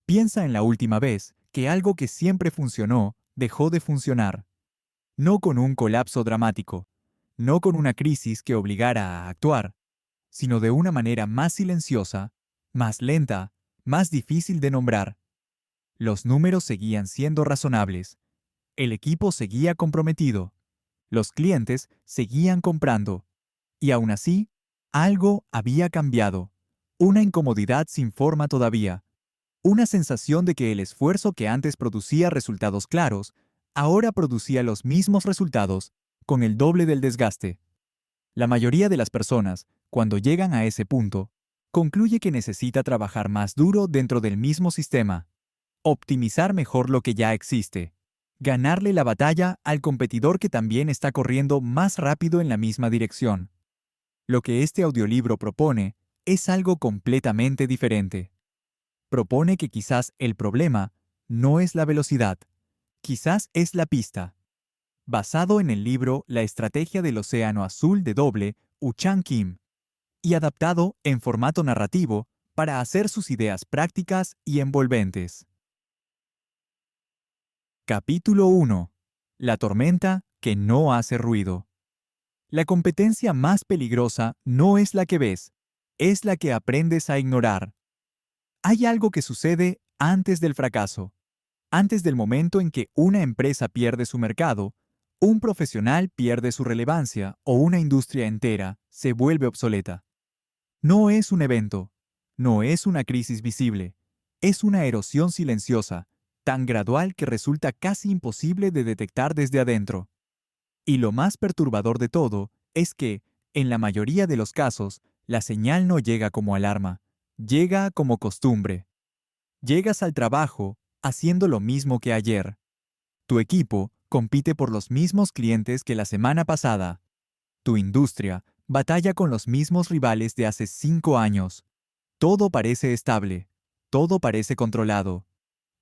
Piensa en la última vez que algo que siempre funcionó dejó de funcionar. No con un colapso dramático, no con una crisis que obligara a actuar, sino de una manera más silenciosa, más lenta, más difícil de nombrar. Los números seguían siendo razonables, el equipo seguía comprometido, los clientes seguían comprando, y aún así, algo había cambiado. Una incomodidad sin forma todavía, una sensación de que el esfuerzo que antes producía resultados claros, ahora producía los mismos resultados, con el doble del desgaste. La mayoría de las personas, cuando llegan a ese punto, concluye que necesita trabajar más duro dentro del mismo sistema, optimizar mejor lo que ya existe, ganarle la batalla al competidor que también está corriendo más rápido en la misma dirección. Lo que este audiolibro propone es algo completamente diferente. Propone que quizás el problema no es la velocidad, quizás es la pista. Basado en el libro La estrategia del océano azul de doble, Uchan Kim, y adaptado en formato narrativo para hacer sus ideas prácticas y envolventes. Capítulo 1. La tormenta que no hace ruido. La competencia más peligrosa no es la que ves, es la que aprendes a ignorar. Hay algo que sucede antes del fracaso. Antes del momento en que una empresa pierde su mercado, un profesional pierde su relevancia o una industria entera se vuelve obsoleta. No es un evento, no es una crisis visible, es una erosión silenciosa, tan gradual que resulta casi imposible de detectar desde adentro. Y lo más perturbador de todo es que, en la mayoría de los casos, la señal no llega como alarma, llega como costumbre. Llegas al trabajo haciendo lo mismo que ayer. Tu equipo compite por los mismos clientes que la semana pasada. Tu industria batalla con los mismos rivales de hace 5 años. Todo parece estable, todo parece controlado.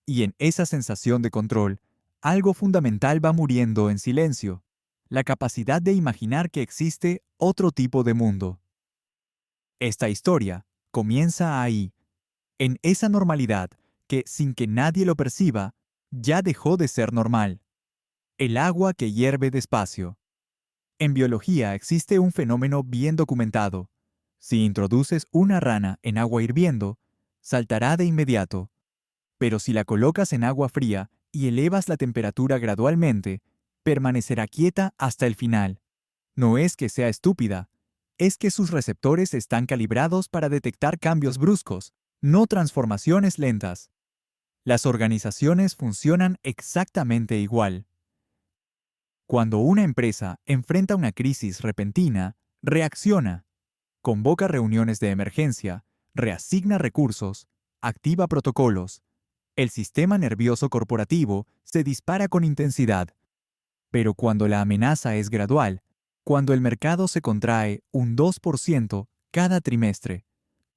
Y en esa sensación de control, algo fundamental va muriendo en silencio: la capacidad de imaginar que existe otro tipo de mundo. Esta historia comienza ahí, en esa normalidad que, sin que nadie lo perciba, ya dejó de ser normal. El agua que hierve despacio. En biología existe un fenómeno bien documentado. Si introduces una rana en agua hirviendo, saltará de inmediato. Pero si la colocas en agua fría y elevas la temperatura gradualmente, permanecerá quieta hasta el final. No es que sea estúpida, es que sus receptores están calibrados para detectar cambios bruscos, no transformaciones lentas. Las organizaciones funcionan exactamente igual. Cuando una empresa enfrenta una crisis repentina, reacciona, convoca reuniones de emergencia, reasigna recursos, activa protocolos. El sistema nervioso corporativo se dispara con intensidad. Pero cuando la amenaza es gradual, cuando el mercado se contrae un 2% cada trimestre,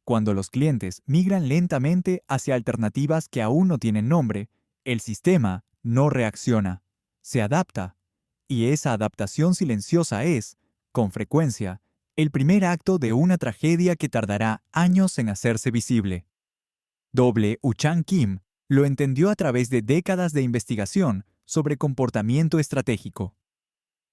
cuando los clientes migran lentamente hacia alternativas que aún no tienen nombre, el sistema no reacciona, se adapta. Y esa adaptación silenciosa es, con frecuencia, el primer acto de una tragedia que tardará años en hacerse visible. Uchan Kim lo entendió a través de décadas de investigación sobre comportamiento estratégico.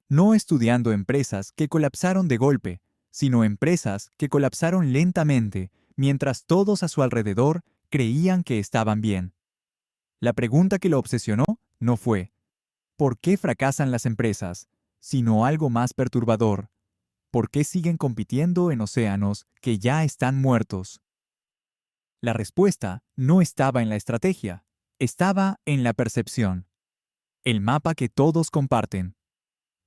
No estudiando empresas que colapsaron de golpe, sino empresas que colapsaron lentamente mientras todos a su alrededor creían que estaban bien. La pregunta que lo obsesionó no fue ¿por qué fracasan las empresas?, sino algo más perturbador: ¿por qué siguen compitiendo en océanos que ya están muertos? La respuesta no estaba en la estrategia, estaba en la percepción. El mapa que todos comparten.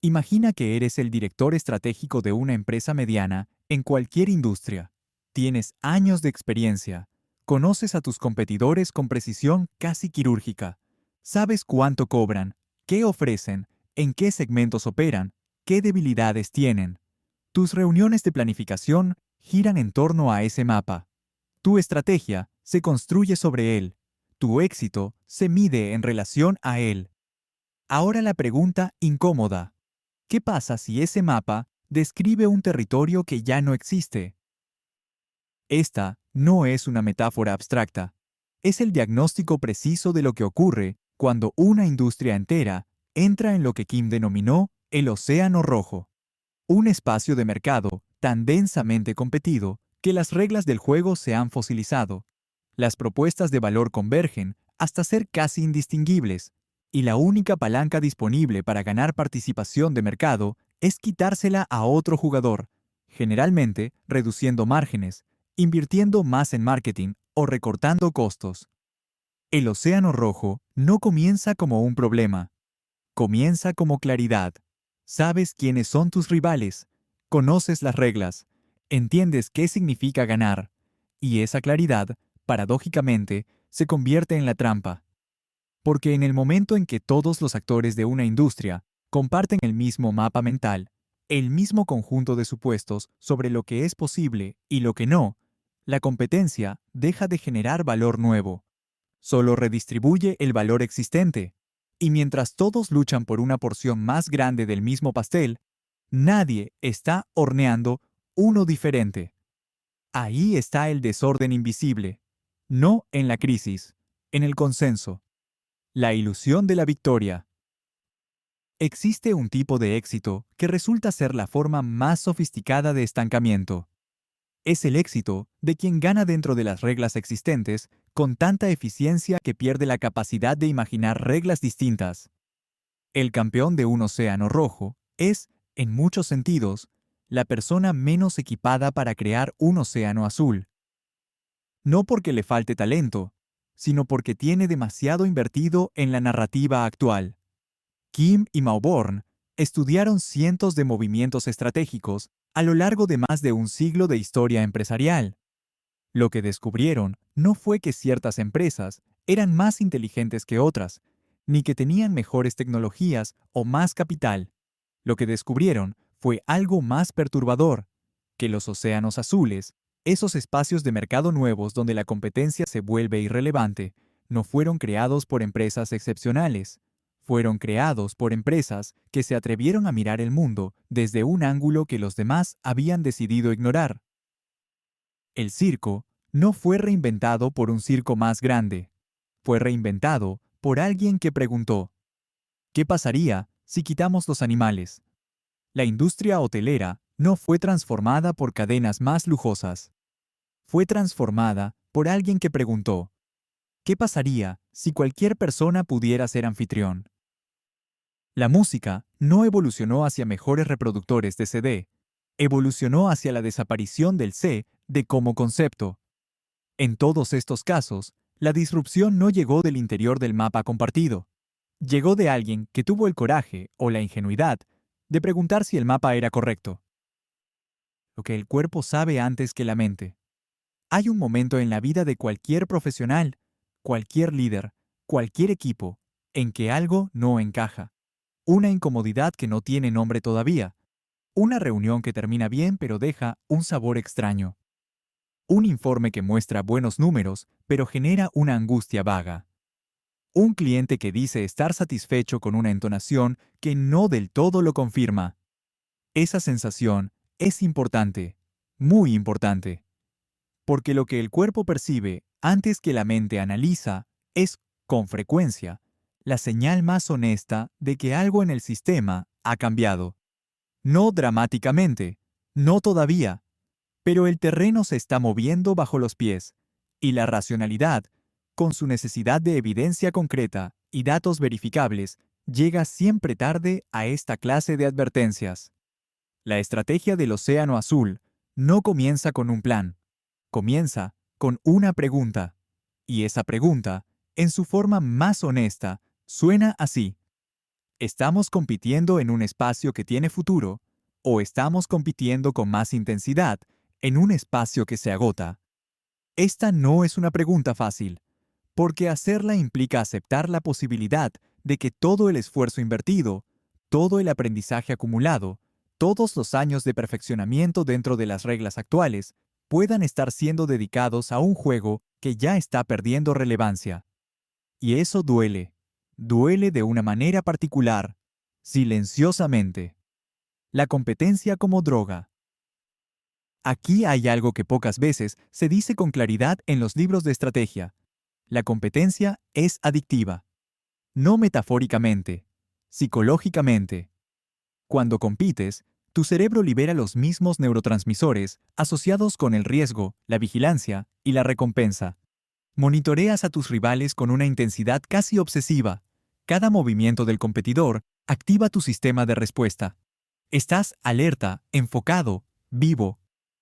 Imagina que eres el director estratégico de una empresa mediana en cualquier industria. Tienes años de experiencia. Conoces a tus competidores con precisión casi quirúrgica. Sabes cuánto cobran, qué ofrecen, en qué segmentos operan, qué debilidades tienen. Tus reuniones de planificación giran en torno a ese mapa. Tu estrategia se construye sobre él. Tu éxito se mide en relación a él. Ahora la pregunta incómoda: ¿qué pasa si ese mapa describe un territorio que ya no existe? Esta no es una metáfora abstracta. Es el diagnóstico preciso de lo que ocurre cuando una industria entera entra en lo que Kim denominó el océano rojo, un espacio de mercado tan densamente competido que las reglas del juego se han fosilizado. Las propuestas de valor convergen hasta ser casi indistinguibles, y la única palanca disponible para ganar participación de mercado es quitársela a otro jugador, generalmente reduciendo márgenes, invirtiendo más en marketing o recortando costos. El océano rojo no comienza como un problema, comienza como claridad. Sabes quiénes son tus rivales, conoces las reglas, entiendes qué significa ganar, y esa claridad, paradójicamente, se convierte en la trampa. Porque en el momento en que todos los actores de una industria comparten el mismo mapa mental, el mismo conjunto de supuestos sobre lo que es posible y lo que no, la competencia deja de generar valor nuevo. Solo redistribuye el valor existente. Y mientras todos luchan por una porción más grande del mismo pastel, nadie está horneando uno diferente. Ahí está el desorden invisible, no en la crisis, en el consenso. La ilusión de la victoria. Existe un tipo de éxito que resulta ser la forma más sofisticada de estancamiento. Es el éxito de quien gana dentro de las reglas existentes con tanta eficiencia que pierde la capacidad de imaginar reglas distintas. El campeón de un océano rojo es, en muchos sentidos, la persona menos equipada para crear un océano azul. No porque le falte talento, sino porque tiene demasiado invertido en la narrativa actual. Kim y Mauborn estudiaron cientos de movimientos estratégicos a lo largo de más de un siglo de historia empresarial. Lo que descubrieron no fue que ciertas empresas eran más inteligentes que otras, ni que tenían mejores tecnologías o más capital. Lo que descubrieron fue algo más perturbador, que los océanos azules, esos espacios de mercado nuevos donde la competencia se vuelve irrelevante, no fueron creados por empresas excepcionales. Fueron creados por empresas que se atrevieron a mirar el mundo desde un ángulo que los demás habían decidido ignorar. El circo no fue reinventado por un circo más grande. Fue reinventado por alguien que preguntó, ¿qué pasaría si quitamos los animales? La industria hotelera no fue transformada por cadenas más lujosas. Fue transformada por alguien que preguntó, ¿qué pasaría si cualquier persona pudiera ser anfitrión? La música no evolucionó hacia mejores reproductores de CD, evolucionó hacia la desaparición del C de como concepto. En todos estos casos, la disrupción no llegó del interior del mapa compartido. Llegó de alguien que tuvo el coraje o la ingenuidad de preguntar si el mapa era correcto. Lo que el cuerpo sabe antes que la mente. Hay un momento en la vida de cualquier profesional, cualquier líder, cualquier equipo, en que algo no encaja. Una incomodidad que no tiene nombre todavía. Una reunión que termina bien pero deja un sabor extraño. Un informe que muestra buenos números pero genera una angustia vaga. Un cliente que dice estar satisfecho con una entonación que no del todo lo confirma. Esa sensación es importante, muy importante. Porque lo que el cuerpo percibe antes que la mente analiza es, con frecuencia, la señal más honesta de que algo en el sistema ha cambiado. No dramáticamente, no todavía, pero el terreno se está moviendo bajo los pies, y la racionalidad, con su necesidad de evidencia concreta y datos verificables, llega siempre tarde a esta clase de advertencias. La estrategia del océano azul no comienza con un plan. Comienza con una pregunta, y esa pregunta, en su forma más honesta, suena así. ¿Estamos compitiendo en un espacio que tiene futuro o estamos compitiendo con más intensidad en un espacio que se agota? Esta no es una pregunta fácil, porque hacerla implica aceptar la posibilidad de que todo el esfuerzo invertido, todo el aprendizaje acumulado, todos los años de perfeccionamiento dentro de las reglas actuales, puedan estar siendo dedicados a un juego que ya está perdiendo relevancia. Y eso duele. Duele de una manera particular, silenciosamente. La competencia como droga. Aquí hay algo que pocas veces se dice con claridad en los libros de estrategia. La competencia es adictiva. No metafóricamente, psicológicamente. Cuando compites, tu cerebro libera los mismos neurotransmisores asociados con el riesgo, la vigilancia y la recompensa. Monitoreas a tus rivales con una intensidad casi obsesiva. Cada movimiento del competidor activa tu sistema de respuesta. Estás alerta, enfocado, vivo.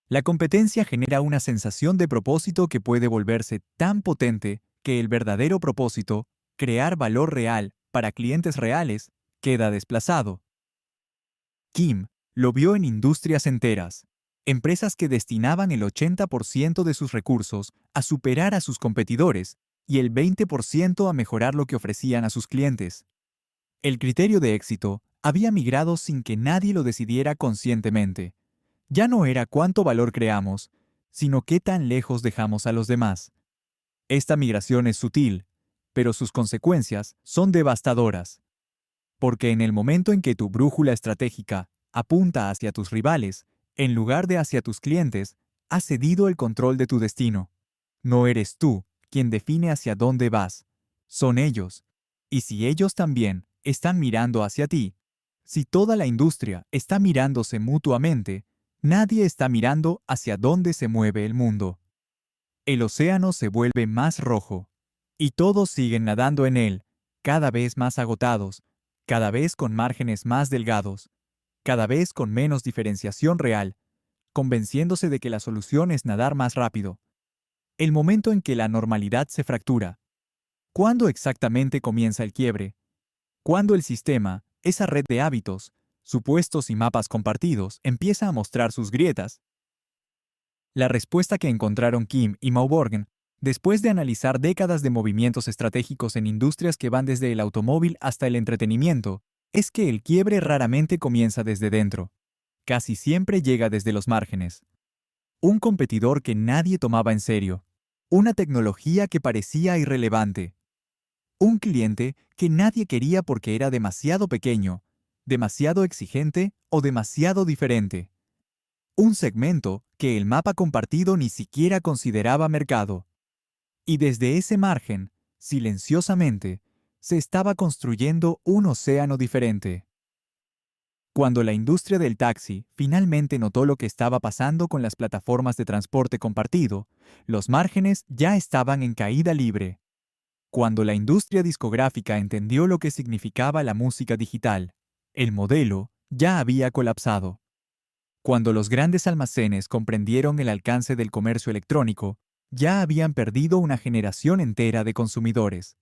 La competencia genera una sensación de propósito que puede volverse tan potente que el verdadero propósito, crear valor real para clientes reales, queda desplazado. Kim lo vio en industrias enteras, empresas que destinaban el 80% de sus recursos a superar a sus competidores y el 20% a mejorar lo que ofrecían a sus clientes. El criterio de éxito había migrado sin que nadie lo decidiera conscientemente. Ya no era cuánto valor creamos, sino qué tan lejos dejamos a los demás. Esta migración es sutil, pero sus consecuencias son devastadoras. Porque en el momento en que tu brújula estratégica apunta hacia tus rivales, en lugar de hacia tus clientes, has cedido el control de tu destino. No eres tú quien define hacia dónde vas, son ellos. Y si ellos también están mirando hacia ti, si toda la industria está mirándose mutuamente, nadie está mirando hacia dónde se mueve el mundo. El océano se vuelve más rojo, y todos siguen nadando en él, cada vez más agotados, cada vez con márgenes más delgados, cada vez con menos diferenciación real, convenciéndose de que la solución es nadar más rápido. El momento en que la normalidad se fractura. ¿Cuándo exactamente comienza el quiebre? Cuando el sistema, esa red de hábitos, supuestos y mapas compartidos, empieza a mostrar sus grietas. La respuesta que encontraron Kim y Mauborgen, después de analizar décadas de movimientos estratégicos en industrias que van desde el automóvil hasta el entretenimiento, es que el quiebre raramente comienza desde dentro. Casi siempre llega desde los márgenes. Un competidor que nadie tomaba en serio. Una tecnología que parecía irrelevante. Un cliente que nadie quería porque era demasiado pequeño, demasiado exigente o demasiado diferente. Un segmento que el mapa compartido ni siquiera consideraba mercado. Y desde ese margen, silenciosamente, se estaba construyendo un océano diferente. Cuando la industria del taxi finalmente notó lo que estaba pasando con las plataformas de transporte compartido, los márgenes ya estaban en caída libre. Cuando la industria discográfica entendió lo que significaba la música digital, el modelo ya había colapsado. Cuando los grandes almacenes comprendieron el alcance del comercio electrónico, ya habían perdido una generación entera de consumidores.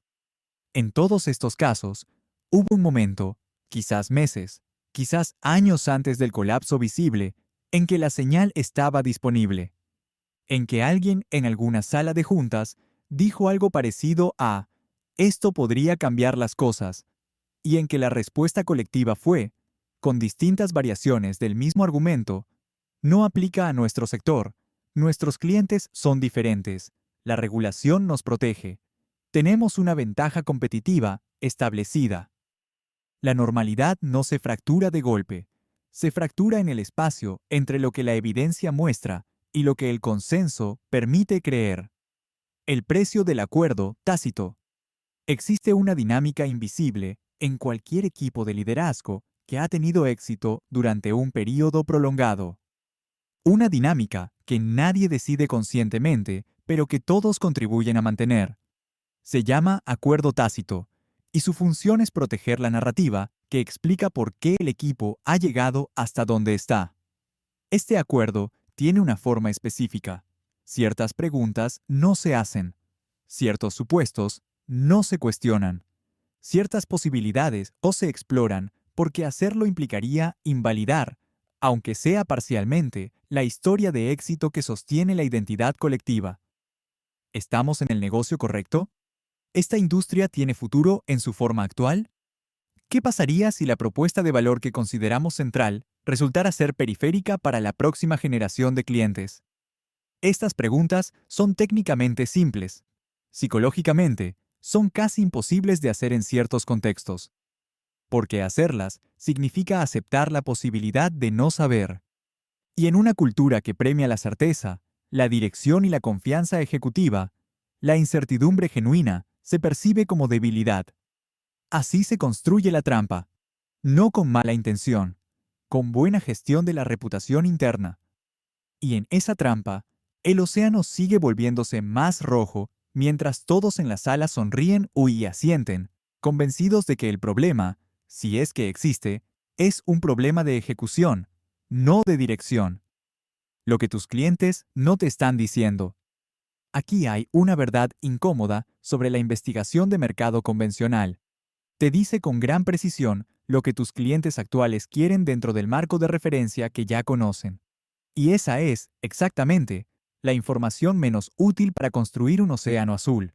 En todos estos casos, hubo un momento, quizás meses, quizás años antes del colapso visible, en que la señal estaba disponible. En que alguien en alguna sala de juntas dijo algo parecido a «esto podría cambiar las cosas», y en que la respuesta colectiva fue, con distintas variaciones del mismo argumento, «no aplica a nuestro sector, nuestros clientes son diferentes, la regulación nos protege, tenemos una ventaja competitiva establecida». La normalidad no se fractura de golpe, se fractura en el espacio entre lo que la evidencia muestra y lo que el consenso permite creer. El precio del acuerdo tácito. Existe una dinámica invisible en cualquier equipo de liderazgo que ha tenido éxito durante un período prolongado. Una dinámica que nadie decide conscientemente, pero que todos contribuyen a mantener. Se llama acuerdo tácito, y su función es proteger la narrativa que explica por qué el equipo ha llegado hasta donde está. Este acuerdo tiene una forma específica. Ciertas preguntas no se hacen. Ciertos supuestos no se cuestionan. Ciertas posibilidades o se exploran porque hacerlo implicaría invalidar, aunque sea parcialmente, la historia de éxito que sostiene la identidad colectiva. ¿Estamos en el negocio correcto? ¿Esta industria tiene futuro en su forma actual? ¿Qué pasaría si la propuesta de valor que consideramos central resultara ser periférica para la próxima generación de clientes? Estas preguntas son técnicamente simples. Psicológicamente, son casi imposibles de hacer en ciertos contextos. Porque hacerlas significa aceptar la posibilidad de no saber. Y en una cultura que premia la certeza, la dirección y la confianza ejecutiva, La incertidumbre genuina se percibe como debilidad. Así se construye la trampa. No con mala intención, con buena gestión de la reputación interna. Y en esa trampa, el océano sigue volviéndose más rojo mientras todos en la sala sonríen y asienten, convencidos de que el problema, si es que existe, es un problema de ejecución, no de dirección. Lo que tus clientes no te están diciendo. Aquí hay una verdad incómoda sobre la investigación de mercado convencional. Te dice con gran precisión lo que tus clientes actuales quieren dentro del marco de referencia que ya conocen. Y esa es, exactamente, la información menos útil para construir un océano azul.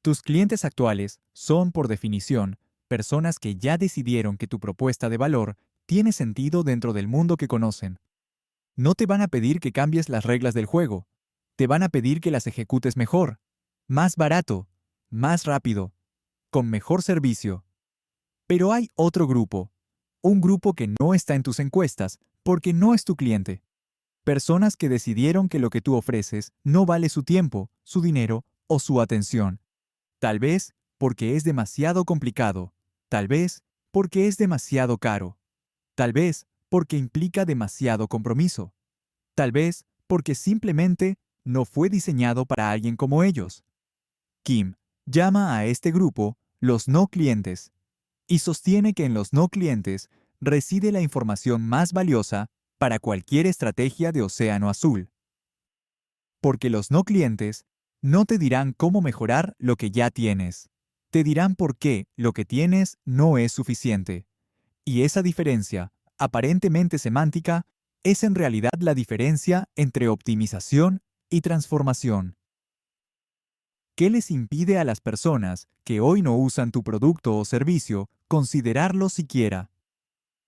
Tus clientes actuales son, por definición, personas que ya decidieron que tu propuesta de valor tiene sentido dentro del mundo que conocen. No te van a pedir que cambies las reglas del juego, te van a pedir que las ejecutes mejor, más barato, más rápido, con mejor servicio. Pero hay otro grupo, un grupo que no está en tus encuestas porque no es tu cliente. Personas que decidieron que lo que tú ofreces no vale su tiempo, su dinero o su atención. Tal vez porque es demasiado complicado. Tal vez porque es demasiado caro. Tal vez porque implica demasiado compromiso. Tal vez porque simplemente no fue diseñado para alguien como ellos. Kim llama a este grupo los no clientes y sostiene que en los no clientes reside la información más valiosa para cualquier estrategia de océano azul. Porque los no clientes no te dirán cómo mejorar lo que ya tienes. Te dirán por qué lo que tienes no es suficiente. Y esa diferencia, aparentemente semántica, es en realidad la diferencia entre optimización y transformación. ¿Qué les impide a las personas que hoy no usan tu producto o servicio considerarlo siquiera?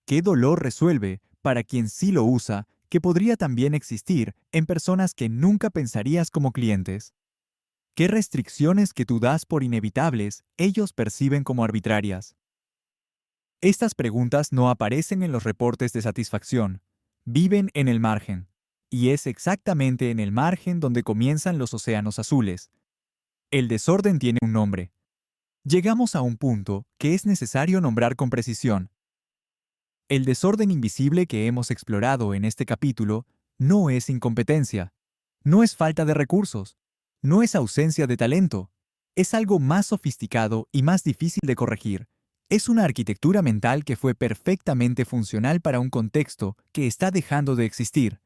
¿Qué dolor resuelve para quien sí lo usa que podría también existir en personas que nunca pensarías como clientes? ¿Qué restricciones que tú das por inevitables ellos perciben como arbitrarias? Estas preguntas no aparecen en los reportes de satisfacción, viven en el margen. Y es exactamente en el margen donde comienzan los océanos azules. El desorden tiene un nombre. Llegamos a un punto que es necesario nombrar con precisión. El desorden invisible que hemos explorado en este capítulo no es incompetencia, no es falta de recursos, no es ausencia de talento, es algo más sofisticado y más difícil de corregir. Es una arquitectura mental que fue perfectamente funcional para un contexto que está dejando de existir.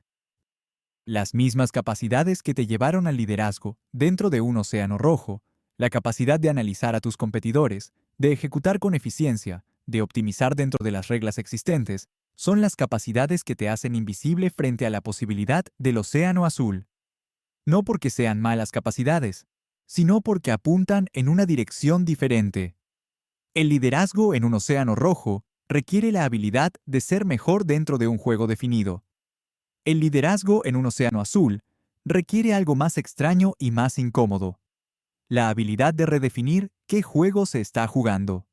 Las mismas capacidades que te llevaron al liderazgo dentro de un océano rojo, la capacidad de analizar a tus competidores, de ejecutar con eficiencia, de optimizar dentro de las reglas existentes, son las capacidades que te hacen invisible frente a la posibilidad del océano azul. No porque sean malas capacidades, sino porque apuntan en una dirección diferente. El liderazgo en un océano rojo requiere la habilidad de ser mejor dentro de un juego definido. El liderazgo en un océano azul requiere algo más extraño y más incómodo: la habilidad de redefinir qué juego se está jugando.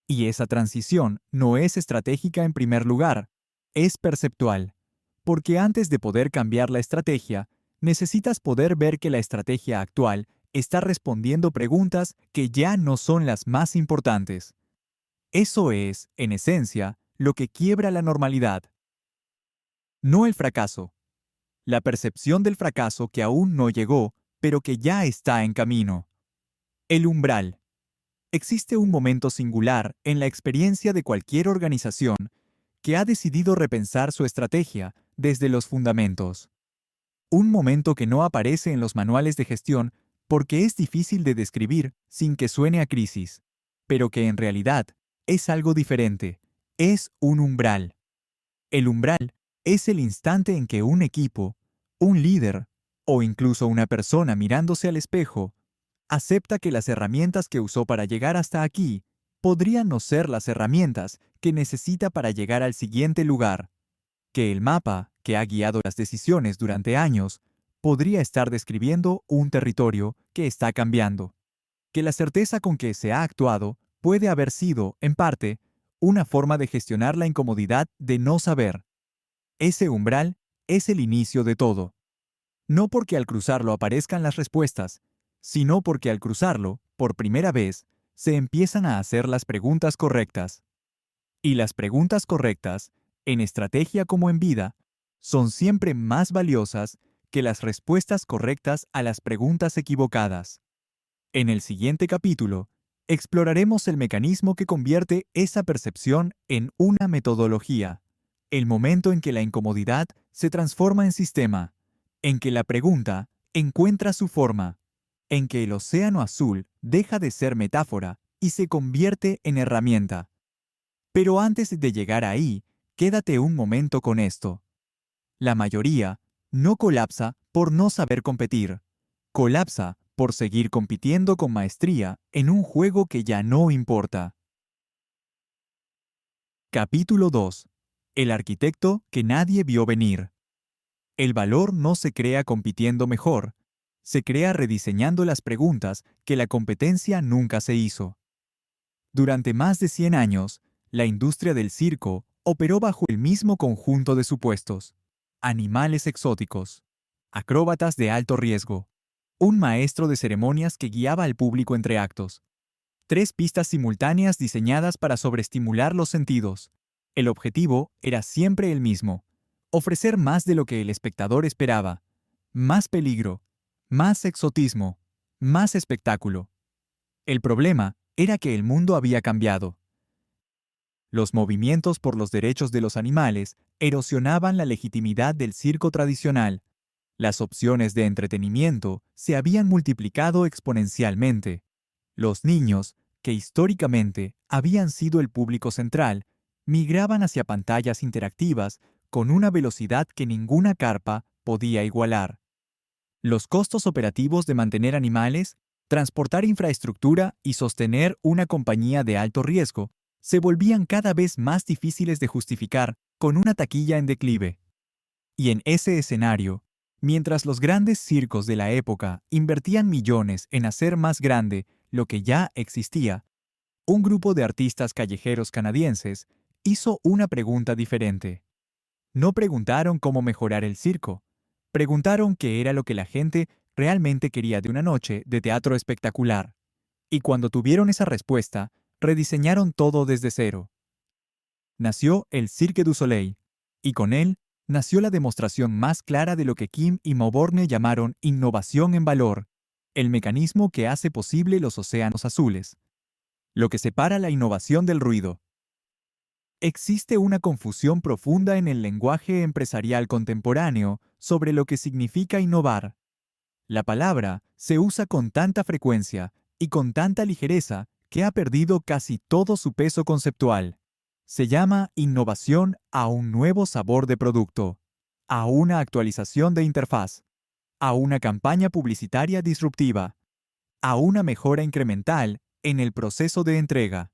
Y esa transición no es estratégica en primer lugar, es perceptual, porque antes de poder cambiar la estrategia, necesitas poder ver que la estrategia actual está respondiendo preguntas que ya no son las más importantes. Eso es, en esencia, lo que quiebra la normalidad. No el fracaso, la percepción del fracaso que aún no llegó, pero que ya está en camino. El umbral. Existe un momento singular en la experiencia de cualquier organización que ha decidido repensar su estrategia desde los fundamentos. Un momento que no aparece en los manuales de gestión porque es difícil de describir sin que suene a crisis, pero que en realidad es algo diferente. Es un umbral. El umbral es el instante en que un equipo, un líder o incluso una persona mirándose al espejo acepta que las herramientas que usó para llegar hasta aquí podrían no ser las herramientas que necesita para llegar al siguiente lugar, que el mapa que ha guiado las decisiones durante años podría estar describiendo un territorio que está cambiando, que la certeza con que se ha actuado puede haber sido, en parte, una forma de gestionar la incomodidad de no saber. Ese umbral es el inicio de todo. No porque al cruzarlo aparezcan las respuestas, sino porque al cruzarlo, por primera vez, se empiezan a hacer las preguntas correctas. Y las preguntas correctas, en estrategia como en vida, son siempre más valiosas que las respuestas correctas a las preguntas equivocadas. En el siguiente capítulo, exploraremos el mecanismo que convierte esa percepción en una metodología, el momento en que la incomodidad se transforma en sistema, en que la pregunta encuentra su forma, en que el océano azul deja de ser metáfora y se convierte en herramienta. Pero antes de llegar ahí, quédate un momento con esto. La mayoría no colapsa por no saber competir. Colapsa por seguir compitiendo con maestría en un juego que ya no importa. Capítulo 2. El arquitecto que nadie vio venir. El valor no se crea compitiendo mejor, se crea rediseñando las preguntas que la competencia nunca se hizo. Durante más de 100 años, la industria del circo operó bajo el mismo conjunto de supuestos: animales exóticos, acróbatas de alto riesgo, un maestro de ceremonias que guiaba al público entre actos, 3 pistas simultáneas diseñadas para sobreestimular los sentidos. El objetivo era siempre el mismo: ofrecer más de lo que el espectador esperaba, más peligro, más exotismo, más espectáculo. El problema era que el mundo había cambiado. Los movimientos por los derechos de los animales erosionaban la legitimidad del circo tradicional. Las opciones de entretenimiento se habían multiplicado exponencialmente. Los niños, que históricamente habían sido el público central, migraban hacia pantallas interactivas con una velocidad que ninguna carpa podía igualar. Los costos operativos de mantener animales, transportar infraestructura y sostener una compañía de alto riesgo se volvían cada vez más difíciles de justificar con una taquilla en declive. Y en ese escenario, mientras los grandes circos de la época invertían millones en hacer más grande lo que ya existía, un grupo de artistas callejeros canadienses hizo una pregunta diferente. No preguntaron cómo mejorar el circo, preguntaron qué era lo que la gente realmente quería de una noche de teatro espectacular. Y cuando tuvieron esa respuesta, rediseñaron todo desde cero. Nació el Cirque du Soleil, y con él nació la demostración más clara de lo que Kim y Mauborgne llamaron innovación en valor, el mecanismo que hace posible los océanos azules. Lo que separa la innovación del ruido. Existe una confusión profunda en el lenguaje empresarial contemporáneo sobre lo que significa innovar. La palabra se usa con tanta frecuencia y con tanta ligereza que ha perdido casi todo su peso conceptual. Se llama innovación a un nuevo sabor de producto, a una actualización de interfaz, a una campaña publicitaria disruptiva, a una mejora incremental en el proceso de entrega.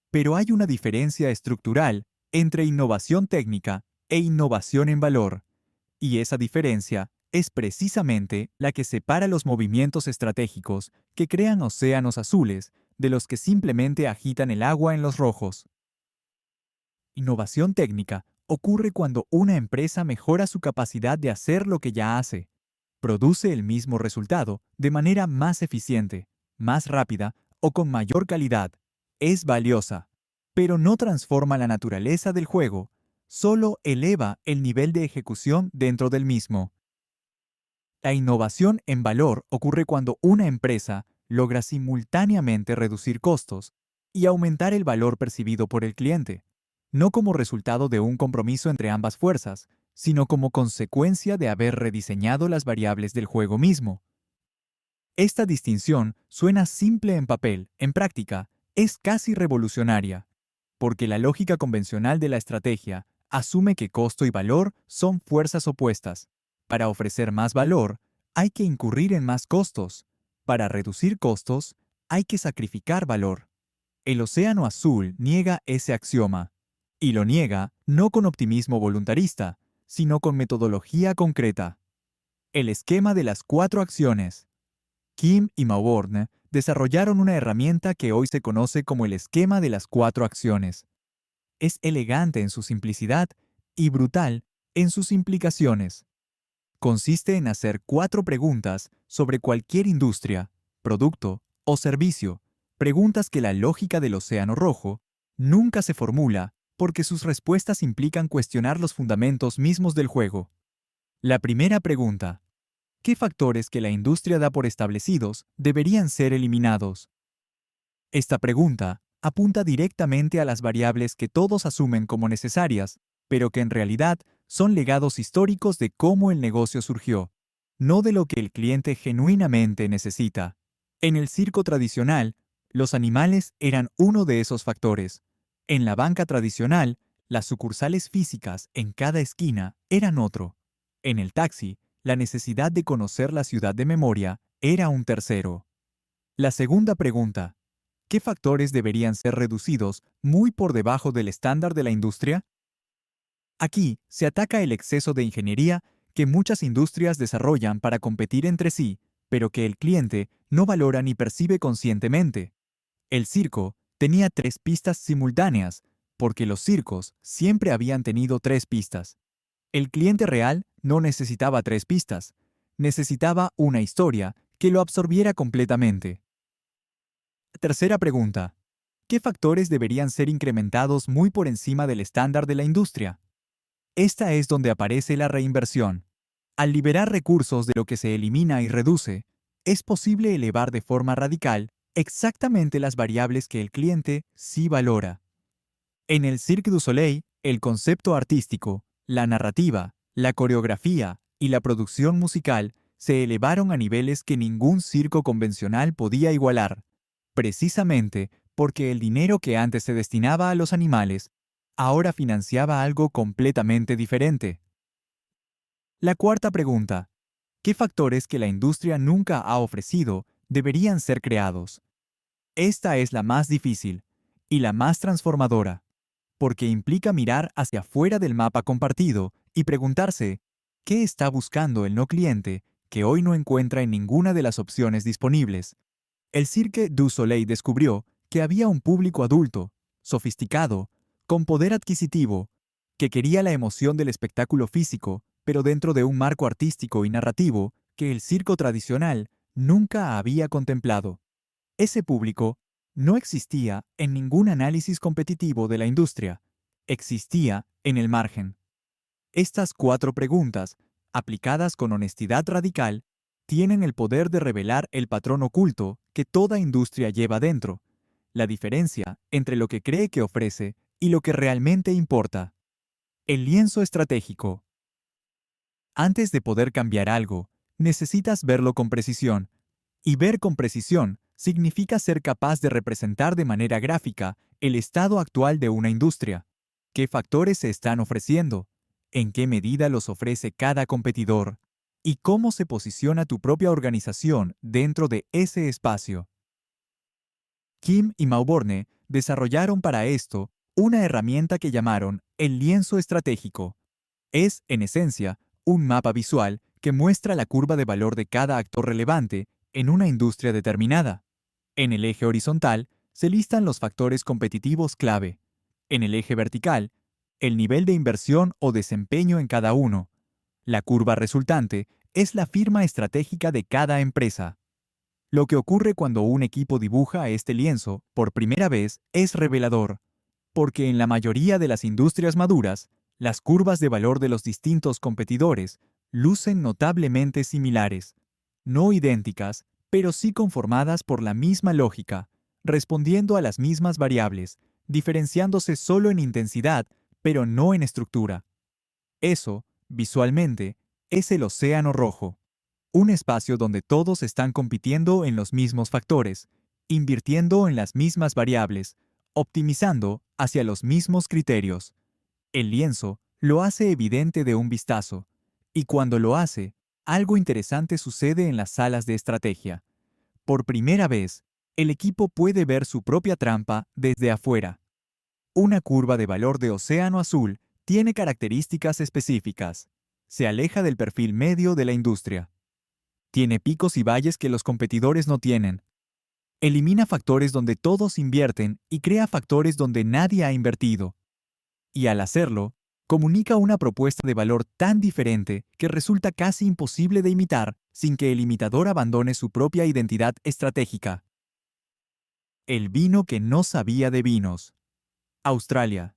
Pero hay una diferencia estructural entre innovación técnica e innovación en valor, y esa diferencia es precisamente la que separa los movimientos estratégicos que crean océanos azules de los que simplemente agitan el agua en los rojos. Innovación técnica ocurre cuando una empresa mejora su capacidad de hacer lo que ya hace, produce el mismo resultado de manera más eficiente, más rápida o con mayor calidad. Es valiosa, pero no transforma la naturaleza del juego, solo eleva el nivel de ejecución dentro del mismo. La innovación en valor ocurre cuando una empresa logra simultáneamente reducir costos y aumentar el valor percibido por el cliente, no como resultado de un compromiso entre ambas fuerzas, sino como consecuencia de haber rediseñado las variables del juego mismo. Esta distinción suena simple en papel, en práctica, es casi revolucionaria, porque la lógica convencional de la estrategia asume que costo y valor son fuerzas opuestas. Para ofrecer más valor, hay que incurrir en más costos. Para reducir costos, hay que sacrificar valor. El océano azul niega ese axioma, y lo niega no con optimismo voluntarista, sino con metodología concreta. El esquema de las 4 acciones. Kim y Mauborgne desarrollaron una herramienta que hoy se conoce como el esquema de las 4 acciones. Es elegante en su simplicidad y brutal en sus implicaciones. Consiste en hacer 4 preguntas sobre cualquier industria, producto o servicio, preguntas que la lógica del Océano Rojo nunca se formula porque sus respuestas implican cuestionar los fundamentos mismos del juego. La primera pregunta: ¿qué factores que la industria da por establecidos deberían ser eliminados? Esta pregunta apunta directamente a las variables que todos asumen como necesarias, pero que en realidad son legados históricos de cómo el negocio surgió, no de lo que el cliente genuinamente necesita. En el circo tradicional, los animales eran uno de esos factores. En la banca tradicional, las sucursales físicas en cada esquina eran otro. En el taxi, la necesidad de conocer la ciudad de memoria era un tercero. La segunda pregunta: ¿qué factores deberían ser reducidos muy por debajo del estándar de la industria? Aquí se ataca el exceso de ingeniería que muchas industrias desarrollan para competir entre sí, pero que el cliente no valora ni percibe conscientemente. El circo tenía 3 pistas simultáneas, porque los circos siempre habían tenido 3 pistas. El cliente real no necesitaba 3 pistas, necesitaba una historia que lo absorbiera completamente. Tercera pregunta: ¿qué factores deberían ser incrementados muy por encima del estándar de la industria? Esta es donde aparece la reinversión. Al liberar recursos de lo que se elimina y reduce, es posible elevar de forma radical exactamente las variables que el cliente sí valora. En el Cirque du Soleil, el concepto artístico, la narrativa, la coreografía y la producción musical se elevaron a niveles que ningún circo convencional podía igualar, precisamente porque el dinero que antes se destinaba a los animales ahora financiaba algo completamente diferente. La cuarta pregunta: ¿qué factores que la industria nunca ha ofrecido deberían ser creados? Esta es la más difícil y la más transformadora, porque implica mirar hacia fuera del mapa compartido y preguntarse: ¿qué está buscando el no cliente que hoy no encuentra en ninguna de las opciones disponibles? El Cirque du Soleil descubrió que había un público adulto, sofisticado, con poder adquisitivo, que quería la emoción del espectáculo físico, pero dentro de un marco artístico y narrativo que el circo tradicional nunca había contemplado. Ese público no existía en ningún análisis competitivo de la industria, existía en el margen. Estas 4 preguntas, aplicadas con honestidad radical, tienen el poder de revelar el patrón oculto que toda industria lleva dentro, la diferencia entre lo que cree que ofrece y lo que realmente importa. El lienzo estratégico. Antes de poder cambiar algo, necesitas verlo con precisión, y ver con precisión significa ser capaz de representar de manera gráfica el estado actual de una industria, qué factores se están ofreciendo, en qué medida los ofrece cada competidor, y cómo se posiciona tu propia organización dentro de ese espacio. Kim y Mauborne desarrollaron para esto una herramienta que llamaron el lienzo estratégico. Es, en esencia, un mapa visual que muestra la curva de valor de cada actor relevante en una industria determinada. En el eje horizontal se listan los factores competitivos clave. En el eje vertical, el nivel de inversión o desempeño en cada uno. La curva resultante es la firma estratégica de cada empresa. Lo que ocurre cuando un equipo dibuja este lienzo por primera vez es revelador, porque en la mayoría de las industrias maduras, las curvas de valor de los distintos competidores lucen notablemente similares, no idénticas, pero sí conformadas por la misma lógica, respondiendo a las mismas variables, diferenciándose solo en intensidad, pero no en estructura. Eso, visualmente, es el océano rojo. Un espacio donde todos están compitiendo en los mismos factores, invirtiendo en las mismas variables, optimizando hacia los mismos criterios. El lienzo lo hace evidente de un vistazo, y cuando lo hace, algo interesante sucede en las salas de estrategia. Por primera vez, el equipo puede ver su propia trampa desde afuera. Una curva de valor de océano azul tiene características específicas. Se aleja del perfil medio de la industria. Tiene picos y valles que los competidores no tienen. Elimina factores donde todos invierten y crea factores donde nadie ha invertido. Y al hacerlo, Comunica una propuesta de valor tan diferente que resulta casi imposible de imitar sin que el imitador abandone su propia identidad estratégica. El vino que no sabía de vinos. Australia.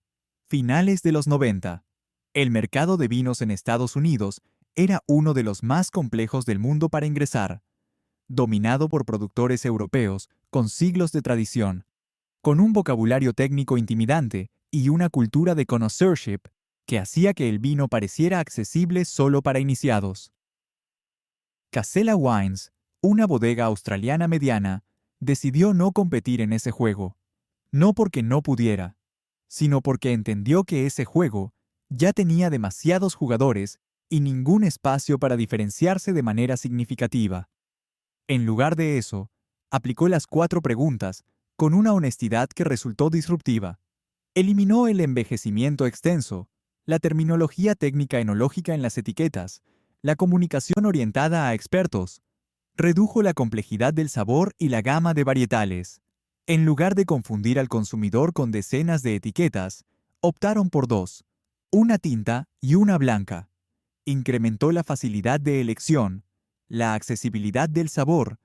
Finales de los 90. El mercado de vinos en Estados Unidos era uno de los más complejos del mundo para ingresar, dominado por productores europeos con siglos de tradición, con un vocabulario técnico intimidante y una cultura de connoisseurship que hacía que el vino pareciera accesible solo para iniciados. Casella Wines, una bodega australiana mediana, decidió no competir en ese juego, no porque no pudiera, sino porque entendió que ese juego ya tenía demasiados jugadores y ningún espacio para diferenciarse de manera significativa. En lugar de eso, aplicó las 4 preguntas con una honestidad que resultó disruptiva. Eliminó el envejecimiento extenso, la terminología técnica enológica en las etiquetas, la comunicación orientada a expertos, redujo la complejidad del sabor y la gama de varietales. En lugar de confundir al consumidor con decenas de etiquetas, optaron por 2, una tinta y una blanca. Incrementó la facilidad de elección, la accesibilidad del sabor,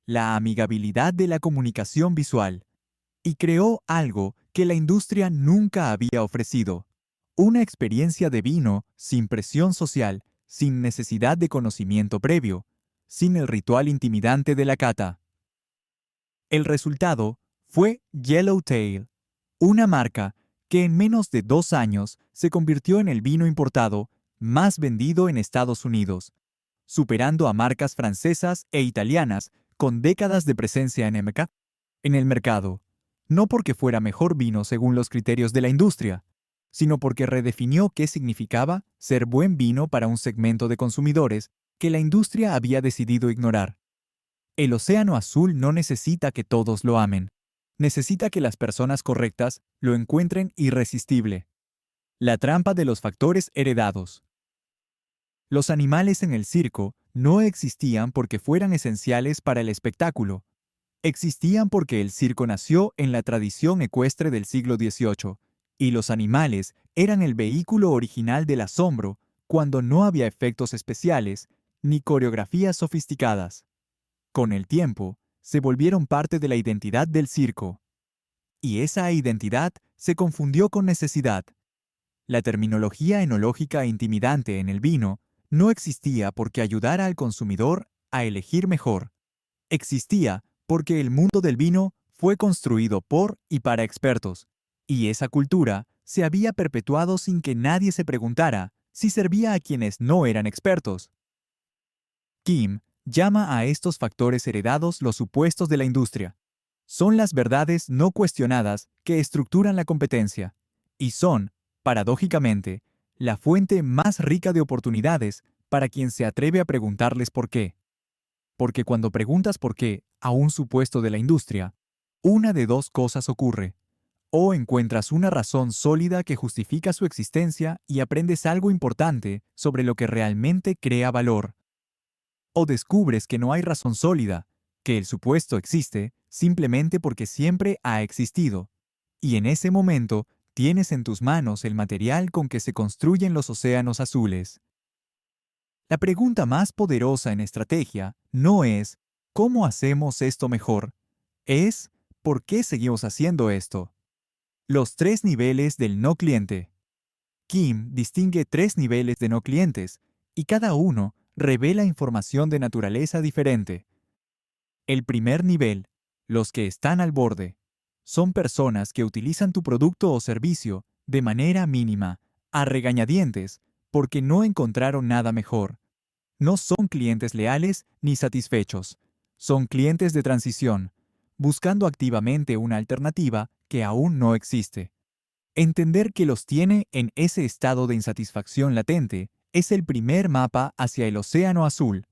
la amigabilidad de la comunicación visual, y creó algo que la industria nunca había ofrecido: una experiencia de vino sin presión social, sin necesidad de conocimiento previo, sin el ritual intimidante de la cata. El resultado fue Yellowtail, una marca que en menos de 2 años se convirtió en el vino importado más vendido en Estados Unidos, superando a marcas francesas e italianas con décadas de presencia en el mercado, no porque fuera mejor vino según los criterios de la industria, sino porque redefinió qué significaba ser buen vino para un segmento de consumidores que la industria había decidido ignorar. El océano azul no necesita que todos lo amen. Necesita que las personas correctas lo encuentren irresistible. La trampa de los factores heredados. Los animales en el circo no existían porque fueran esenciales para el espectáculo. Existían porque el circo nació en la tradición ecuestre del siglo XVIII, y los animales eran el vehículo original del asombro cuando no había efectos especiales ni coreografías sofisticadas. Con el tiempo, se volvieron parte de la identidad del circo. Y esa identidad se confundió con necesidad. La terminología enológica intimidante en el vino no existía porque ayudara al consumidor a elegir mejor. Existía porque el mundo del vino fue construido por y para expertos, y esa cultura se había perpetuado sin que nadie se preguntara si servía a quienes no eran expertos. Kim llama a estos factores heredados los supuestos de la industria. Son las verdades no cuestionadas que estructuran la competencia, y son, paradójicamente, la fuente más rica de oportunidades para quien se atreve a preguntarles por qué. Porque cuando preguntas por qué a un supuesto de la industria, una de 2 cosas ocurre: o encuentras una razón sólida que justifica su existencia y aprendes algo importante sobre lo que realmente crea valor, o descubres que no hay razón sólida, que el supuesto existe simplemente porque siempre ha existido, y en ese momento tienes en tus manos el material con que se construyen los océanos azules. La pregunta más poderosa en estrategia no es ¿cómo hacemos esto mejor? Es ¿por qué seguimos haciendo esto? Los 3 niveles del no cliente. Kim distingue 3 niveles de no clientes, y cada uno revela información de naturaleza diferente. El primer nivel, los que están al borde, son personas que utilizan tu producto o servicio de manera mínima, a regañadientes, porque no encontraron nada mejor. No son clientes leales ni satisfechos. Son clientes de transición, buscando activamente una alternativa que aún no existe. Entender que los tiene en ese estado de insatisfacción latente es el primer mapa hacia el océano azul.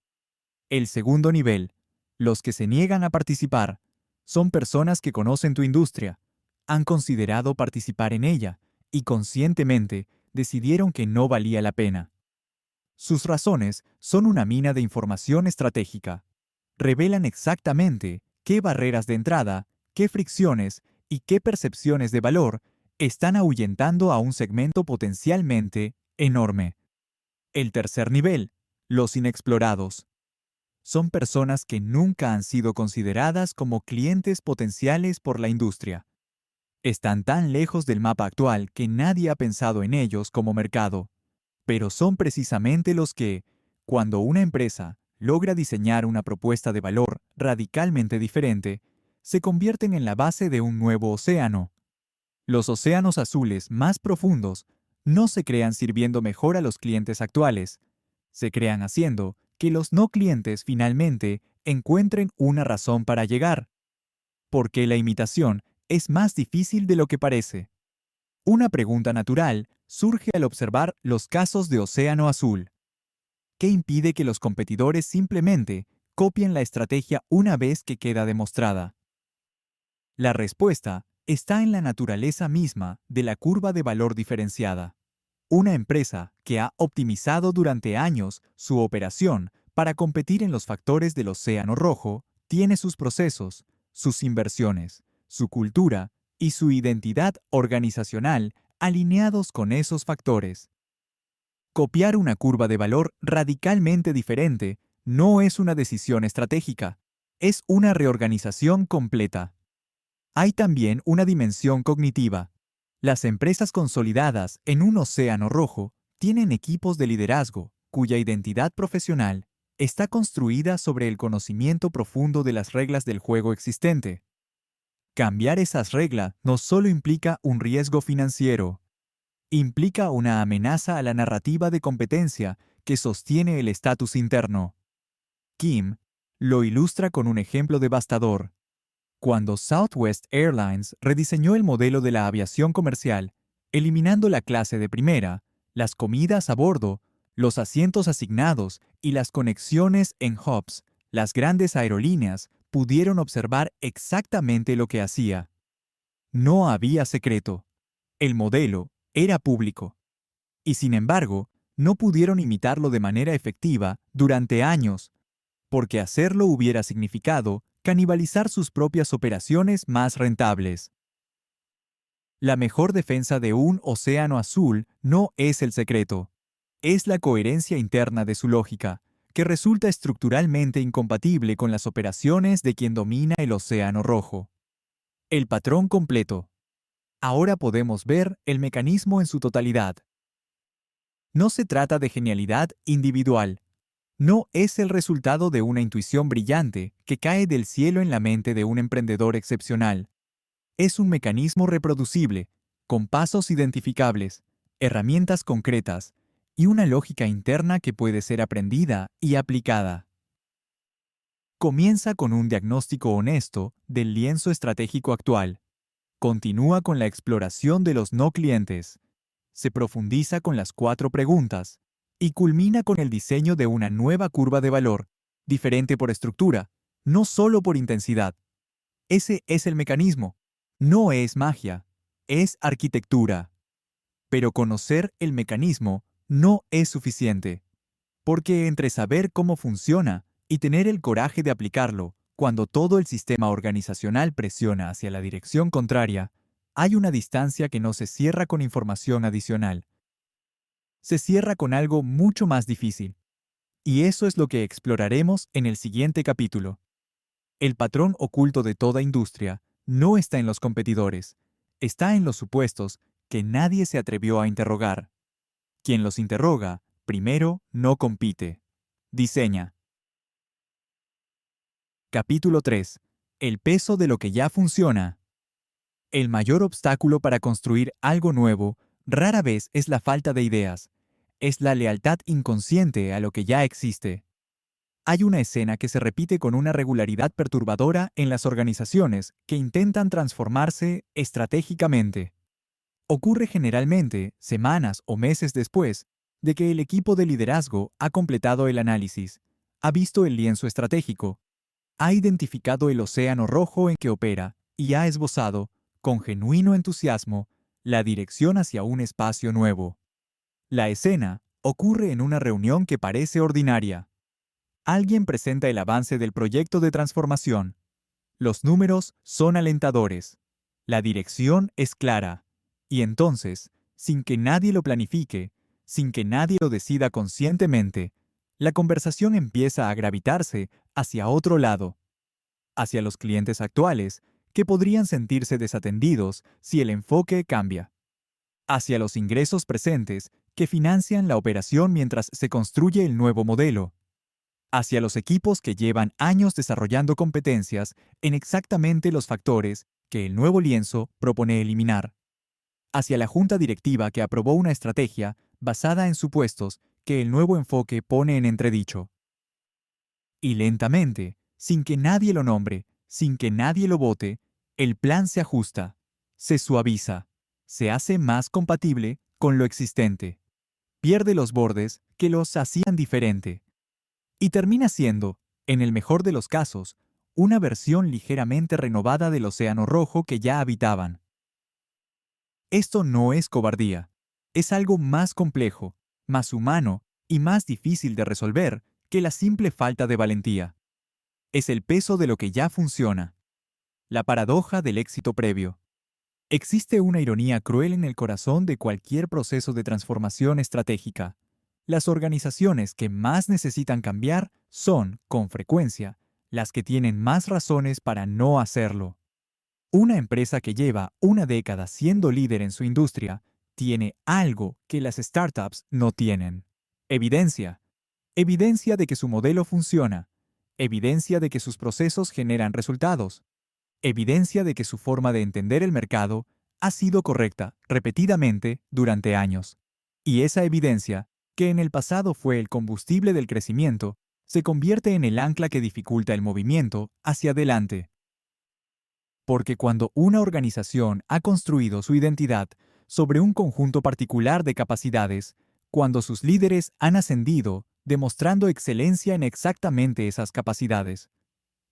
El segundo nivel, los que se niegan a participar, son personas que conocen tu industria, han considerado participar en ella y conscientemente decidieron que no valía la pena. Sus razones son una mina de información estratégica. Revelan exactamente qué barreras de entrada, qué fricciones y qué percepciones de valor Están ahuyentando a un segmento potencialmente enorme. El tercer nivel, los inexplorados. Son personas que nunca han sido consideradas como clientes potenciales por la industria. Están tan lejos del mapa actual que nadie ha pensado en ellos como mercado. Pero son precisamente los que, cuando una empresa logra diseñar una propuesta de valor radicalmente diferente, se convierten en la base de un nuevo océano. Los océanos azules más profundos no se crean sirviendo mejor a los clientes actuales, se crean haciendo que los no clientes finalmente encuentren una razón para llegar, porque la imitación es más difícil de lo que parece. Una pregunta natural surge al observar los casos de océano azul. ¿Qué impide que los competidores simplemente copien la estrategia una vez que queda demostrada? La respuesta está en la naturaleza misma de la curva de valor diferenciada. Una empresa que ha optimizado durante años su operación para competir en los factores del océano rojo tiene sus procesos, sus inversiones, su cultura y su identidad organizacional alineados con esos factores. Copiar una curva de valor radicalmente diferente no es una decisión estratégica, es una reorganización completa. Hay también una dimensión cognitiva. Las empresas consolidadas en un océano rojo tienen equipos de liderazgo cuya identidad profesional está construida sobre el conocimiento profundo de las reglas del juego existente. Cambiar esas reglas no solo implica un riesgo financiero, implica una amenaza a la narrativa de competencia que sostiene el estatus interno. Kim lo ilustra con un ejemplo devastador. Cuando Southwest Airlines rediseñó el modelo de la aviación comercial, eliminando la clase de primera, las comidas a bordo, los asientos asignados y las conexiones en hubs, las grandes aerolíneas pudieron observar exactamente lo que hacía. No había secreto. El modelo era público. Y sin embargo, no pudieron imitarlo de manera efectiva durante años, porque hacerlo hubiera significado canibalizar sus propias operaciones más rentables. La mejor defensa de un océano azul no es el secreto, es la coherencia interna de su lógica, que resulta estructuralmente incompatible con las operaciones de quien domina el océano rojo. El patrón completo. Ahora podemos ver el mecanismo en su totalidad. No se trata de genialidad individual. No es el resultado de una intuición brillante que cae del cielo en la mente de un emprendedor excepcional. Es un mecanismo reproducible, con pasos identificables, herramientas concretas y una lógica interna que puede ser aprendida y aplicada. Comienza con un diagnóstico honesto del lienzo estratégico actual. Continúa con la exploración de los no clientes. Se profundiza con las 4 preguntas y culmina con el diseño de una nueva curva de valor, diferente por estructura, no solo por intensidad. Ese es el mecanismo. No es magia, es arquitectura. Pero conocer el mecanismo no es suficiente, porque entre saber cómo funciona y tener el coraje de aplicarlo, cuando todo el sistema organizacional presiona hacia la dirección contraria, hay una distancia que no se cierra con información adicional. Se cierra con algo mucho más difícil. Y eso es lo que exploraremos en el siguiente capítulo. El patrón oculto de toda industria no está en los competidores, está en los supuestos que nadie se atrevió a interrogar. Quien los interroga, primero, no compite. Diseña. Capítulo 3. El peso de lo que ya funciona. El mayor obstáculo para construir algo nuevo rara vez es la falta de ideas, es la lealtad inconsciente a lo que ya existe. Hay una escena que se repite con una regularidad perturbadora en las organizaciones que intentan transformarse estratégicamente. Ocurre generalmente semanas o meses después de que el equipo de liderazgo ha completado el análisis, ha visto el lienzo estratégico, ha identificado el océano rojo en que opera y ha esbozado, con genuino entusiasmo, la dirección hacia un espacio nuevo. La escena ocurre en una reunión que parece ordinaria. Alguien presenta el avance del proyecto de transformación. Los números son alentadores. La dirección es clara. Y entonces, sin que nadie lo planifique, sin que nadie lo decida conscientemente, la conversación empieza a gravitarse hacia otro lado, hacia los clientes actuales, que podrían sentirse desatendidos si el enfoque cambia, hacia los ingresos presentes, que financian la operación mientras se construye el nuevo modelo, hacia los equipos que llevan años desarrollando competencias en exactamente los factores que el nuevo lienzo propone eliminar, hacia la junta directiva que aprobó una estrategia basada en supuestos que el nuevo enfoque pone en entredicho. Y lentamente, sin que nadie lo nombre, sin que nadie lo vote, el plan se ajusta, se suaviza, se hace más compatible con lo existente, pierde los bordes que los hacían diferente, y termina siendo, en el mejor de los casos, una versión ligeramente renovada del océano rojo que ya habitaban. Esto no es cobardía, es algo más complejo, más humano y más difícil de resolver que la simple falta de valentía. Es el peso de lo que ya funciona. La paradoja del éxito previo. Existe una ironía cruel en el corazón de cualquier proceso de transformación estratégica. Las organizaciones que más necesitan cambiar son, con frecuencia, las que tienen más razones para no hacerlo. Una empresa que lleva una década siendo líder en su industria tiene algo que las startups no tienen. Evidencia. Evidencia de que su modelo funciona. Evidencia de que sus procesos generan resultados. Evidencia de que su forma de entender el mercado ha sido correcta repetidamente durante años. Y esa evidencia, que en el pasado fue el combustible del crecimiento, se convierte en el ancla que dificulta el movimiento hacia adelante. Porque cuando una organización ha construido su identidad sobre un conjunto particular de capacidades, cuando sus líderes han ascendido, demostrando excelencia en exactamente esas capacidades,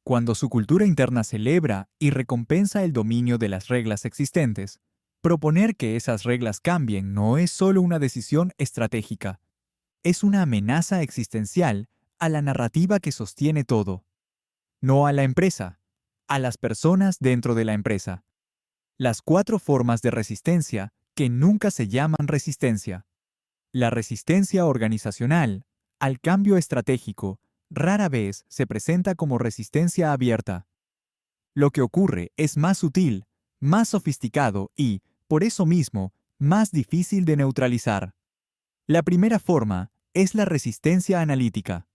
cuando su cultura interna celebra y recompensa el dominio de las reglas existentes, proponer que esas reglas cambien no es solo una decisión estratégica, es una amenaza existencial a la narrativa que sostiene todo. No a la empresa, a las personas dentro de la empresa. Las 4 formas de resistencia que nunca se llaman resistencia. La resistencia organizacional al cambio estratégico rara vez se presenta como resistencia abierta. Lo que ocurre es más sutil, más sofisticado y, por eso mismo, más difícil de neutralizar. La primera forma es la resistencia analítica.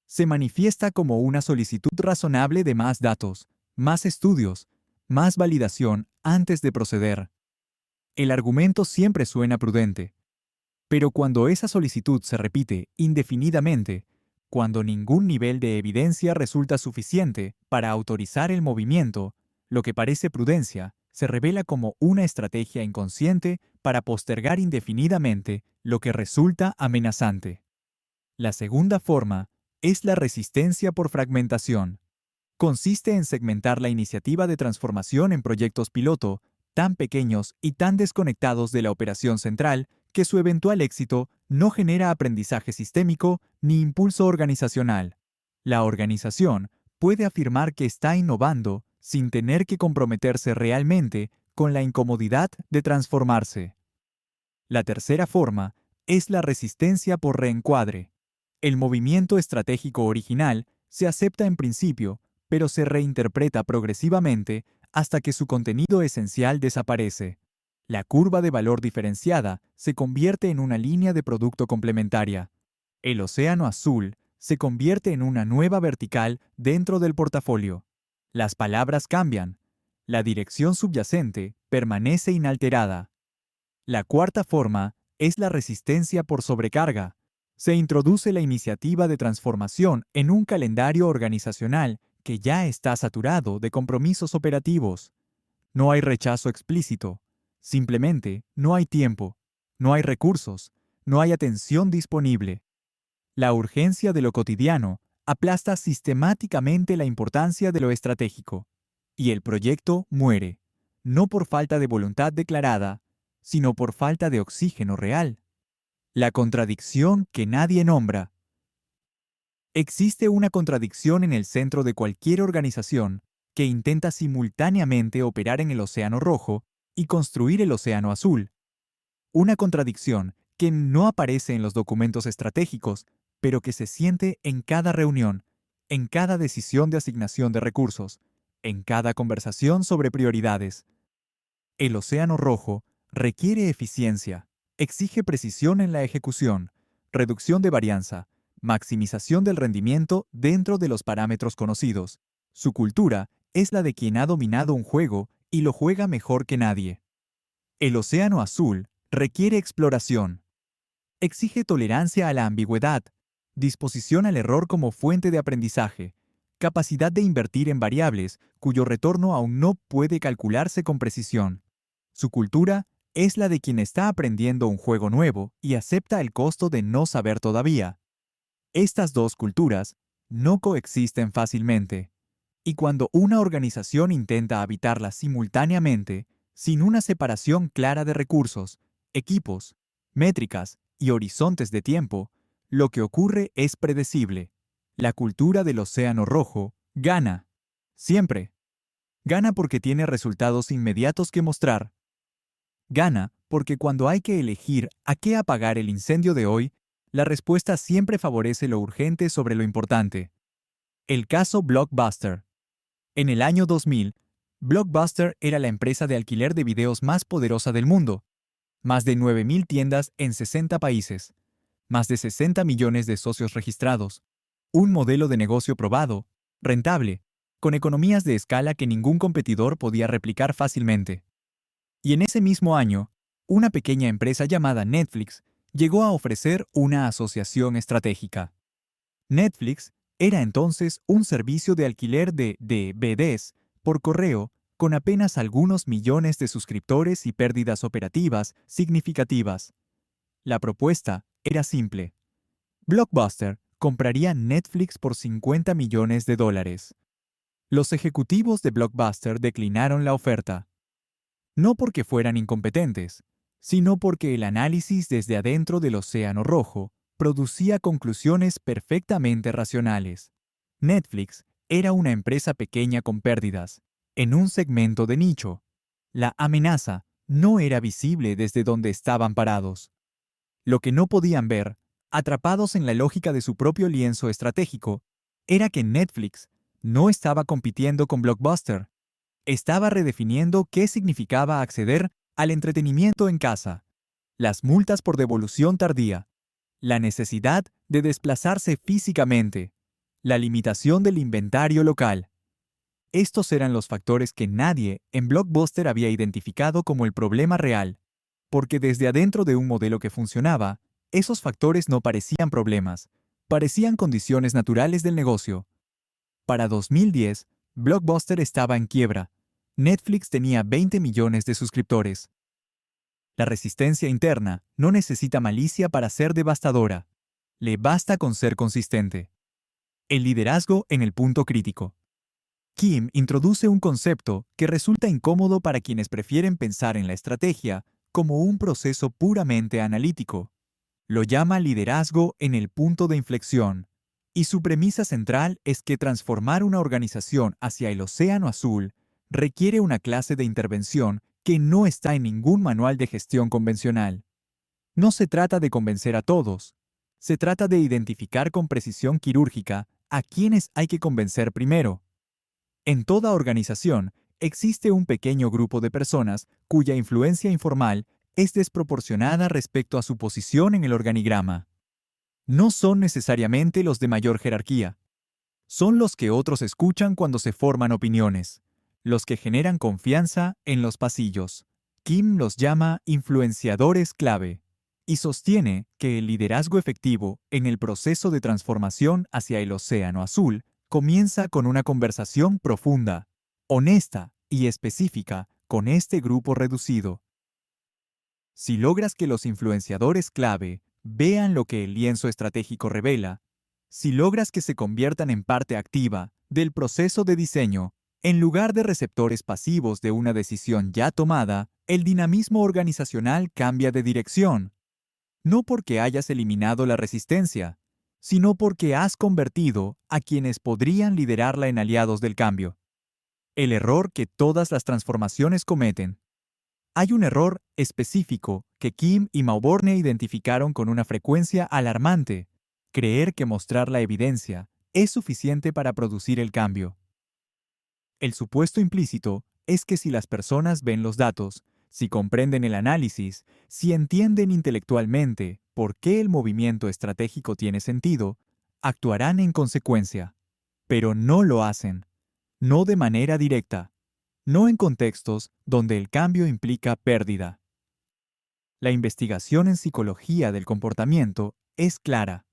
Se manifiesta como una solicitud razonable de más datos, más estudios, más validación antes de proceder. El argumento siempre suena prudente, pero cuando esa solicitud se repite indefinidamente, cuando ningún nivel de evidencia resulta suficiente para autorizar el movimiento, lo que parece prudencia se revela como una estrategia inconsciente para postergar indefinidamente lo que resulta amenazante. La segunda forma es la resistencia por fragmentación. Consiste en segmentar la iniciativa de transformación en proyectos piloto tan pequeños y tan desconectados de la operación central que su eventual éxito no genera aprendizaje sistémico ni impulso organizacional. La organización puede afirmar que está innovando sin tener que comprometerse realmente con la incomodidad de transformarse. La tercera forma es la resistencia por reencuadre. El movimiento estratégico original se acepta en principio, pero se reinterpreta progresivamente hasta que su contenido esencial desaparece. La curva de valor diferenciada se convierte en una línea de producto complementaria. El océano azul se convierte en una nueva vertical dentro del portafolio. Las palabras cambian. La dirección subyacente permanece inalterada. La cuarta forma es la resistencia por sobrecarga. Se introduce la iniciativa de transformación en un calendario organizacional que ya está saturado de compromisos operativos. No hay rechazo explícito. Simplemente no hay tiempo, no hay recursos, no hay atención disponible. La urgencia de lo cotidiano aplasta sistemáticamente la importancia de lo estratégico, y el proyecto muere, no por falta de voluntad declarada, sino por falta de oxígeno real. La contradicción que nadie nombra. Existe una contradicción en el centro de cualquier organización que intenta simultáneamente operar en el océano rojo y construir el océano azul, Una contradicción que no aparece en los documentos estratégicos, pero que se siente en cada reunión, en cada decisión de asignación de recursos, en cada conversación sobre prioridades. El Océano Rojo requiere eficiencia, exige precisión en la ejecución, reducción de varianza, maximización del rendimiento dentro de los parámetros conocidos. Su cultura es la de quien ha dominado un juego y lo juega mejor que nadie. El Océano Azul requiere exploración, exige tolerancia a la ambigüedad, disposición al error como fuente de aprendizaje, capacidad de invertir en variables cuyo retorno aún no puede calcularse con precisión. Su cultura es la de quien está aprendiendo un juego nuevo y acepta el costo de no saber todavía. Estas dos culturas no coexisten fácilmente, y cuando una organización intenta habitarlas simultáneamente, sin una separación clara de recursos, equipos, métricas y horizontes de tiempo, lo que ocurre es predecible. La cultura del Océano Rojo gana. Siempre. Gana porque tiene resultados inmediatos que mostrar. Gana porque cuando hay que elegir a qué apagar el incendio de hoy, la respuesta siempre favorece lo urgente sobre lo importante. El caso Blockbuster. En el año 2000, Blockbuster era la empresa de alquiler de videos más poderosa del mundo. Más de 9.000 tiendas en 60 países. Más de 60 millones de socios registrados. Un modelo de negocio probado, rentable, con economías de escala que ningún competidor podía replicar fácilmente. Y en ese mismo año, una pequeña empresa llamada Netflix llegó a ofrecer una asociación estratégica. Netflix era entonces un servicio de alquiler de DVDs por correo con apenas algunos millones de suscriptores y pérdidas operativas significativas. La propuesta era simple. Blockbuster compraría Netflix por $50 millones. Los ejecutivos de Blockbuster declinaron la oferta. No porque fueran incompetentes, sino porque el análisis desde adentro del Océano Rojo producía conclusiones perfectamente racionales. Netflix era una empresa pequeña con pérdidas, en un segmento de nicho. La amenaza no era visible desde donde estaban parados. Lo que no podían ver, atrapados en la lógica de su propio lienzo estratégico, era que Netflix no estaba compitiendo con Blockbuster. Estaba redefiniendo qué significaba acceder al entretenimiento en casa, las multas por devolución tardía, la necesidad de desplazarse físicamente, la limitación del inventario local. Estos eran los factores que nadie en Blockbuster había identificado como el problema real, porque desde adentro de un modelo que funcionaba, esos factores no parecían problemas, parecían condiciones naturales del negocio. Para 2010, Blockbuster estaba en quiebra. Netflix tenía 20 millones de suscriptores. La resistencia interna no necesita malicia para ser devastadora. Le basta con ser consistente. El liderazgo en el punto crítico. Kim introduce un concepto que resulta incómodo para quienes prefieren pensar en la estrategia como un proceso puramente analítico. Lo llama liderazgo en el punto de inflexión, y su premisa central es que transformar una organización hacia el Océano Azul requiere una clase de intervención que no está en ningún manual de gestión convencional. No se trata de convencer a todos, se trata de identificar con precisión quirúrgica a quienes hay que convencer primero. En toda organización existe un pequeño grupo de personas cuya influencia informal es desproporcionada respecto a su posición en el organigrama. No son necesariamente los de mayor jerarquía. Son los que otros escuchan cuando se forman opiniones, los que generan confianza en los pasillos. Kim los llama influenciadores clave y sostiene que el liderazgo efectivo en el proceso de transformación hacia el Océano Azul comienza con una conversación profunda, honesta y específica con este grupo reducido. Si logras que los influenciadores clave vean lo que el lienzo estratégico revela, si logras que se conviertan en parte activa del proceso de diseño, en lugar de receptores pasivos de una decisión ya tomada, el dinamismo organizacional cambia de dirección. No porque hayas eliminado la resistencia, sino porque has convertido a quienes podrían liderarla en aliados del cambio. El error que todas las transformaciones cometen. Hay un error específico que Kim y Mauborgne identificaron con una frecuencia alarmante: creer que mostrar la evidencia es suficiente para producir el cambio. El supuesto implícito es que si las personas ven los datos, si comprenden el análisis, si entienden intelectualmente por qué el movimiento estratégico tiene sentido, actuarán en consecuencia. Pero no lo hacen, no de manera directa, no en contextos donde el cambio implica pérdida. La investigación en psicología del comportamiento es clara.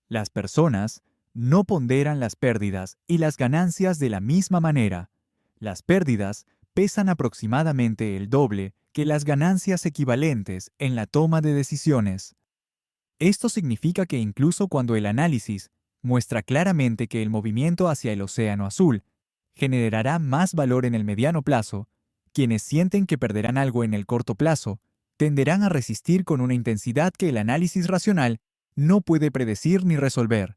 Las personas no ponderan las pérdidas y las ganancias de la misma manera. Las pérdidas pesan aproximadamente el doble que las ganancias equivalentes en la toma de decisiones. Esto significa que incluso cuando el análisis muestra claramente que el movimiento hacia el océano azul generará más valor en el mediano plazo, quienes sienten que perderán algo en el corto plazo tenderán a resistir con una intensidad que el análisis racional no puede predecir ni resolver.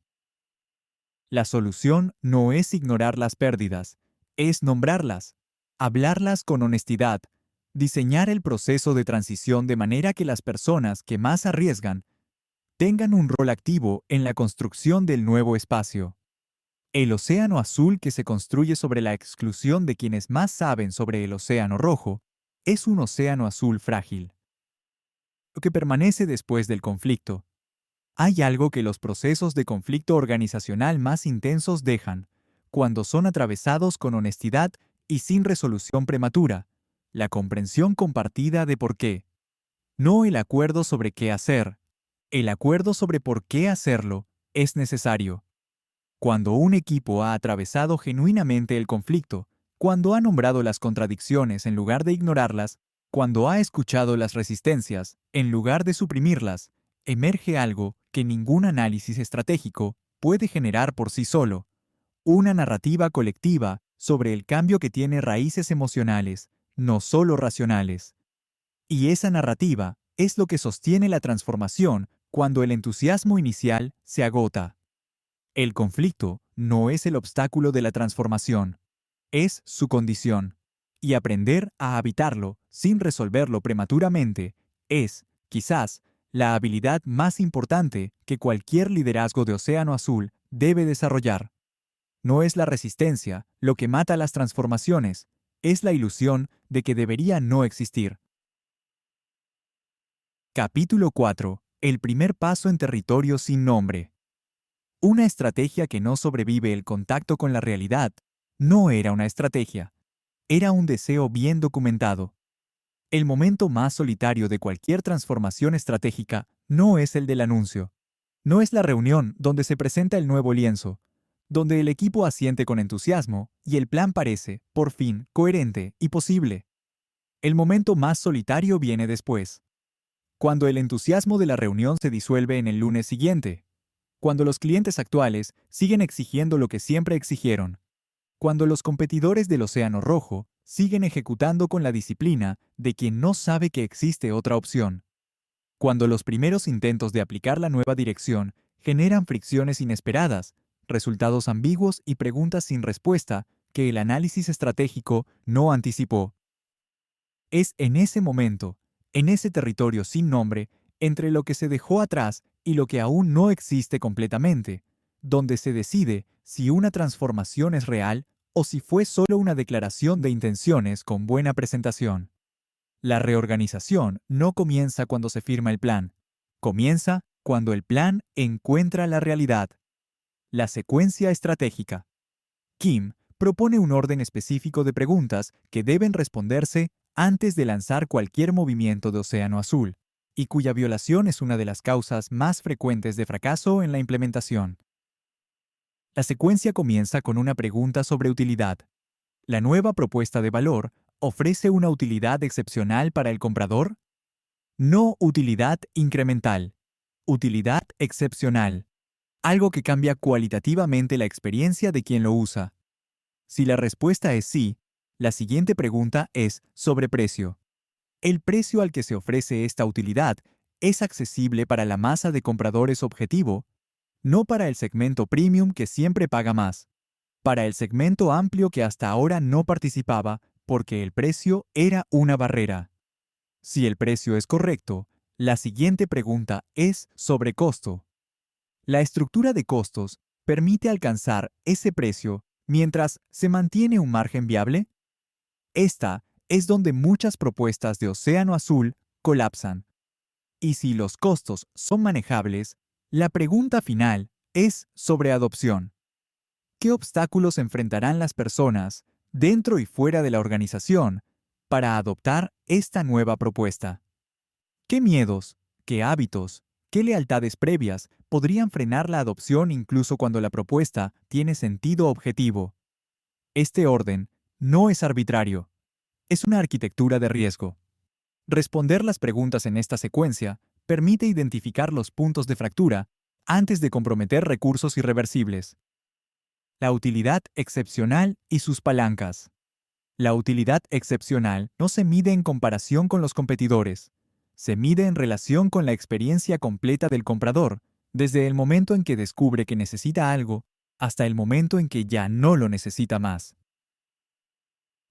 La solución no es ignorar las pérdidas, es nombrarlas, hablarlas con honestidad, diseñar el proceso de transición de manera que las personas que más arriesgan tengan un rol activo en la construcción del nuevo espacio. El océano azul que se construye sobre la exclusión de quienes más saben sobre el océano rojo es un océano azul frágil. Lo que permanece después del conflicto. Hay algo que los procesos de conflicto organizacional más intensos dejan, cuando son atravesados con honestidad y sin resolución prematura: la comprensión compartida de por qué. No el acuerdo sobre qué hacer. El acuerdo sobre por qué hacerlo es necesario. Cuando un equipo ha atravesado genuinamente el conflicto, cuando ha nombrado las contradicciones en lugar de ignorarlas, cuando ha escuchado las resistencias en lugar de suprimirlas, emerge algo que ningún análisis estratégico puede generar por sí solo: una narrativa colectiva sobre el cambio que tiene raíces emocionales, no solo racionales. Y esa narrativa es lo que sostiene la transformación cuando el entusiasmo inicial se agota. El conflicto no es el obstáculo de la transformación, es su condición. Y aprender a habitarlo sin resolverlo prematuramente es, quizás, la habilidad más importante que cualquier liderazgo de Océano Azul debe desarrollar. No es la resistencia lo que mata las transformaciones, es la ilusión de que debería no existir. Capítulo 4. El primer paso en territorio sin nombre. Una estrategia que no sobrevive el contacto con la realidad no era una estrategia, era un deseo bien documentado. El momento más solitario de cualquier transformación estratégica no es el del anuncio. No es la reunión donde se presenta el nuevo lienzo, donde el equipo asiente con entusiasmo y el plan parece, por fin, coherente y posible. El momento más solitario viene después, cuando el entusiasmo de la reunión se disuelve en el lunes siguiente, cuando los clientes actuales siguen exigiendo lo que siempre exigieron, cuando los competidores del Océano Rojo siguen ejecutando con la disciplina de quien no sabe que existe otra opción, cuando los primeros intentos de aplicar la nueva dirección generan fricciones inesperadas, resultados ambiguos y preguntas sin respuesta que el análisis estratégico no anticipó. Es en ese momento, en ese territorio sin nombre, entre lo que se dejó atrás y lo que aún no existe completamente, donde se decide si una transformación es real o si fue solo una declaración de intenciones con buena presentación. La reorganización no comienza cuando se firma el plan, comienza cuando el plan encuentra la realidad. La secuencia estratégica. Kim propone un orden específico de preguntas que deben responderse antes de lanzar cualquier movimiento de Océano Azul, y cuya violación es una de las causas más frecuentes de fracaso en la implementación. La secuencia comienza con una pregunta sobre utilidad. ¿La nueva propuesta de valor ofrece una utilidad excepcional para el comprador? No utilidad incremental, utilidad excepcional, algo que cambia cualitativamente la experiencia de quien lo usa. Si la respuesta es sí, la siguiente pregunta es sobre precio. ¿El precio al que se ofrece esta utilidad es accesible para la masa de compradores objetivo? No para el segmento premium que siempre paga más, para el segmento amplio que hasta ahora no participaba porque el precio era una barrera. Si el precio es correcto, la siguiente pregunta es sobre costo. La estructura de costos permite alcanzar ese precio mientras se mantiene un margen viable. Esta es donde muchas propuestas de Océano Azul colapsan. Y si los costos son manejables, la pregunta final es sobre adopción. ¿Qué obstáculos enfrentarán las personas, dentro y fuera de la organización, para adoptar esta nueva propuesta? ¿Qué miedos, qué hábitos, qué lealtades previas podrían frenar la adopción incluso cuando la propuesta tiene sentido objetivo? Este orden no es arbitrario, es una arquitectura de riesgo. Responder las preguntas en esta secuencia permite identificar los puntos de fractura antes de comprometer recursos irreversibles. La utilidad excepcional y sus palancas. La utilidad excepcional no se mide en comparación con los competidores, se mide en relación con la experiencia completa del comprador, desde el momento en que descubre que necesita algo hasta el momento en que ya no lo necesita más.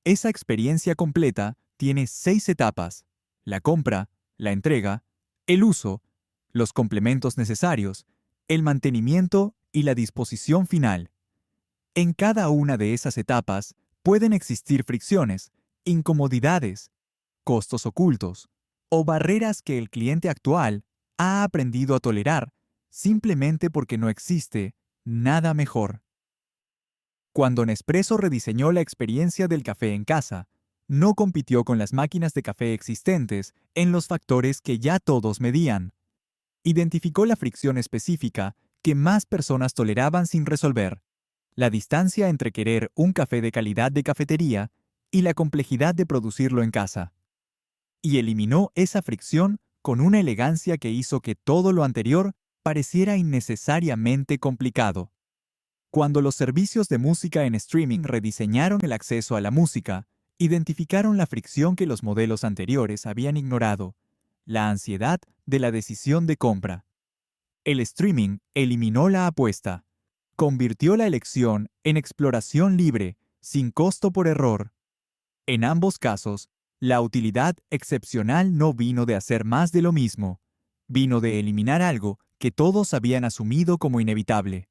Esa experiencia completa tiene 6 etapas: la compra, la entrega, el uso, los complementos necesarios, el mantenimiento y la disposición final. En cada una de esas etapas pueden existir fricciones, incomodidades, costos ocultos o barreras que el cliente actual ha aprendido a tolerar simplemente porque no existe nada mejor. Cuando Nespresso rediseñó la experiencia del café en casa, no compitió con las máquinas de café existentes en los factores que ya todos medían. Identificó la fricción específica que más personas toleraban sin resolver: la distancia entre querer un café de calidad de cafetería y la complejidad de producirlo en casa. Y eliminó esa fricción con una elegancia que hizo que todo lo anterior pareciera innecesariamente complicado. Cuando los servicios de música en streaming rediseñaron el acceso a la música, identificaron la fricción que los modelos anteriores habían ignorado: la ansiedad de la decisión de compra. El streaming eliminó la apuesta, convirtió la elección en exploración libre, sin costo por error. En ambos casos, la utilidad excepcional no vino de hacer más de lo mismo, vino de eliminar algo que todos habían asumido como inevitable.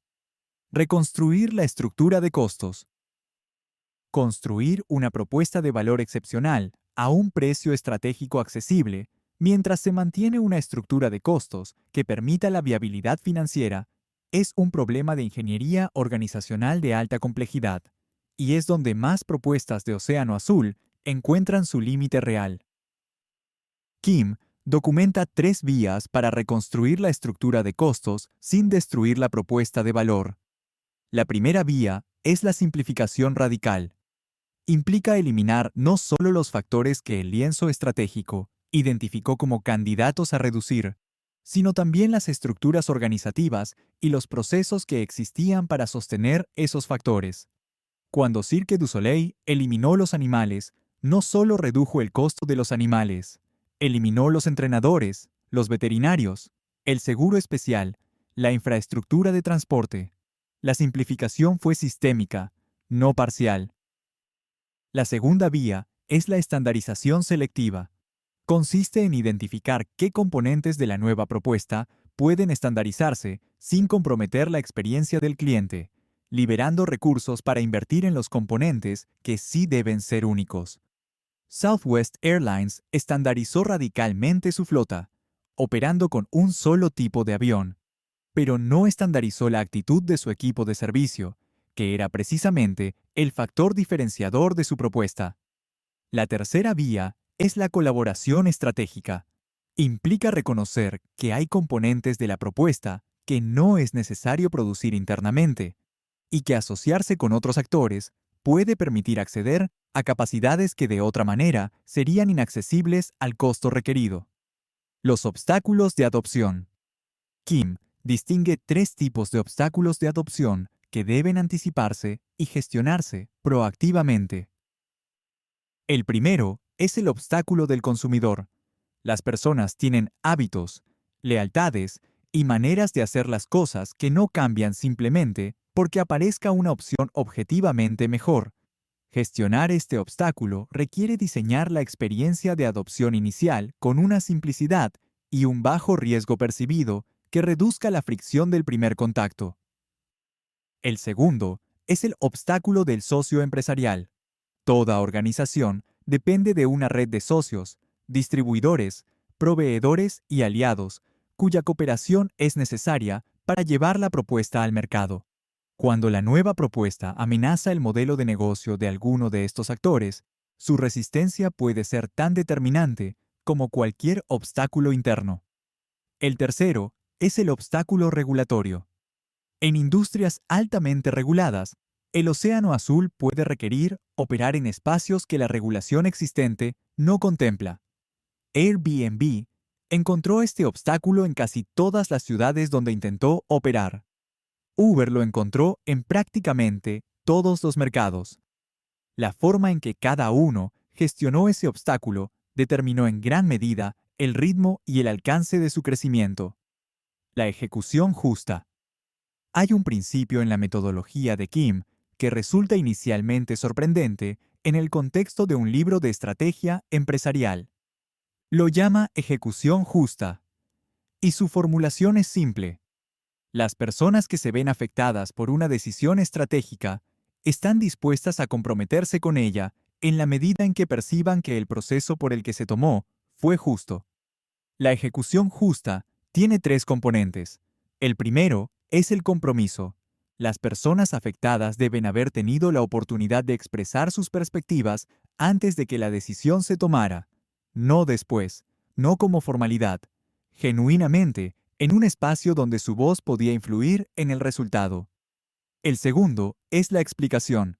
Reconstruir la estructura de costos. Construir una propuesta de valor excepcional a un precio estratégico accesible, mientras se mantiene una estructura de costos que permita la viabilidad financiera, es un problema de ingeniería organizacional de alta complejidad, y es donde más propuestas de Océano Azul encuentran su límite real. Kim documenta 3 vías para reconstruir la estructura de costos sin destruir la propuesta de valor. La primera vía es la simplificación radical. Implica eliminar no solo los factores que el lienzo estratégico identificó como candidatos a reducir, sino también las estructuras organizativas y los procesos que existían para sostener esos factores. Cuando Cirque du Soleil eliminó los animales, no solo redujo el costo de los animales, eliminó los entrenadores, los veterinarios, el seguro especial, la infraestructura de transporte. La simplificación fue sistémica, no parcial. La segunda vía es la estandarización selectiva. Consiste en identificar qué componentes de la nueva propuesta pueden estandarizarse sin comprometer la experiencia del cliente, liberando recursos para invertir en los componentes que sí deben ser únicos. Southwest Airlines estandarizó radicalmente su flota, operando con un solo tipo de avión, pero no estandarizó la actitud de su equipo de servicio, que era precisamente el factor diferenciador de su propuesta. La tercera vía es la colaboración estratégica. Implica reconocer que hay componentes de la propuesta que no es necesario producir internamente, y que asociarse con otros actores puede permitir acceder a capacidades que de otra manera serían inaccesibles al costo requerido. Los obstáculos de adopción. Kim distingue 3 tipos de obstáculos de adopción que deben anticiparse y gestionarse proactivamente. El primero es el obstáculo del consumidor. Las personas tienen hábitos, lealtades y maneras de hacer las cosas que no cambian simplemente porque aparezca una opción objetivamente mejor. Gestionar este obstáculo requiere diseñar la experiencia de adopción inicial con una simplicidad y un bajo riesgo percibido que reduzca la fricción del primer contacto. El segundo es el obstáculo del socio empresarial. Toda organización depende de una red de socios, distribuidores, proveedores y aliados, cuya cooperación es necesaria para llevar la propuesta al mercado. Cuando la nueva propuesta amenaza el modelo de negocio de alguno de estos actores, su resistencia puede ser tan determinante como cualquier obstáculo interno. El tercero es el obstáculo regulatorio. En industrias altamente reguladas, el océano azul puede requerir operar en espacios que la regulación existente no contempla. Airbnb encontró este obstáculo en casi todas las ciudades donde intentó operar. Uber lo encontró en prácticamente todos los mercados. La forma en que cada uno gestionó ese obstáculo determinó en gran medida el ritmo y el alcance de su crecimiento. La ejecución justa. Hay un principio en la metodología de Kim que resulta inicialmente sorprendente en el contexto de un libro de estrategia empresarial. Lo llama ejecución justa, y su formulación es simple. Las personas que se ven afectadas por una decisión estratégica están dispuestas a comprometerse con ella en la medida en que perciban que el proceso por el que se tomó fue justo. La ejecución justa tiene tres componentes. El primero es el compromiso. Las personas afectadas deben haber tenido la oportunidad de expresar sus perspectivas antes de que la decisión se tomara, no después, no como formalidad, genuinamente, en un espacio donde su voz podía influir en el resultado. El segundo es la explicación.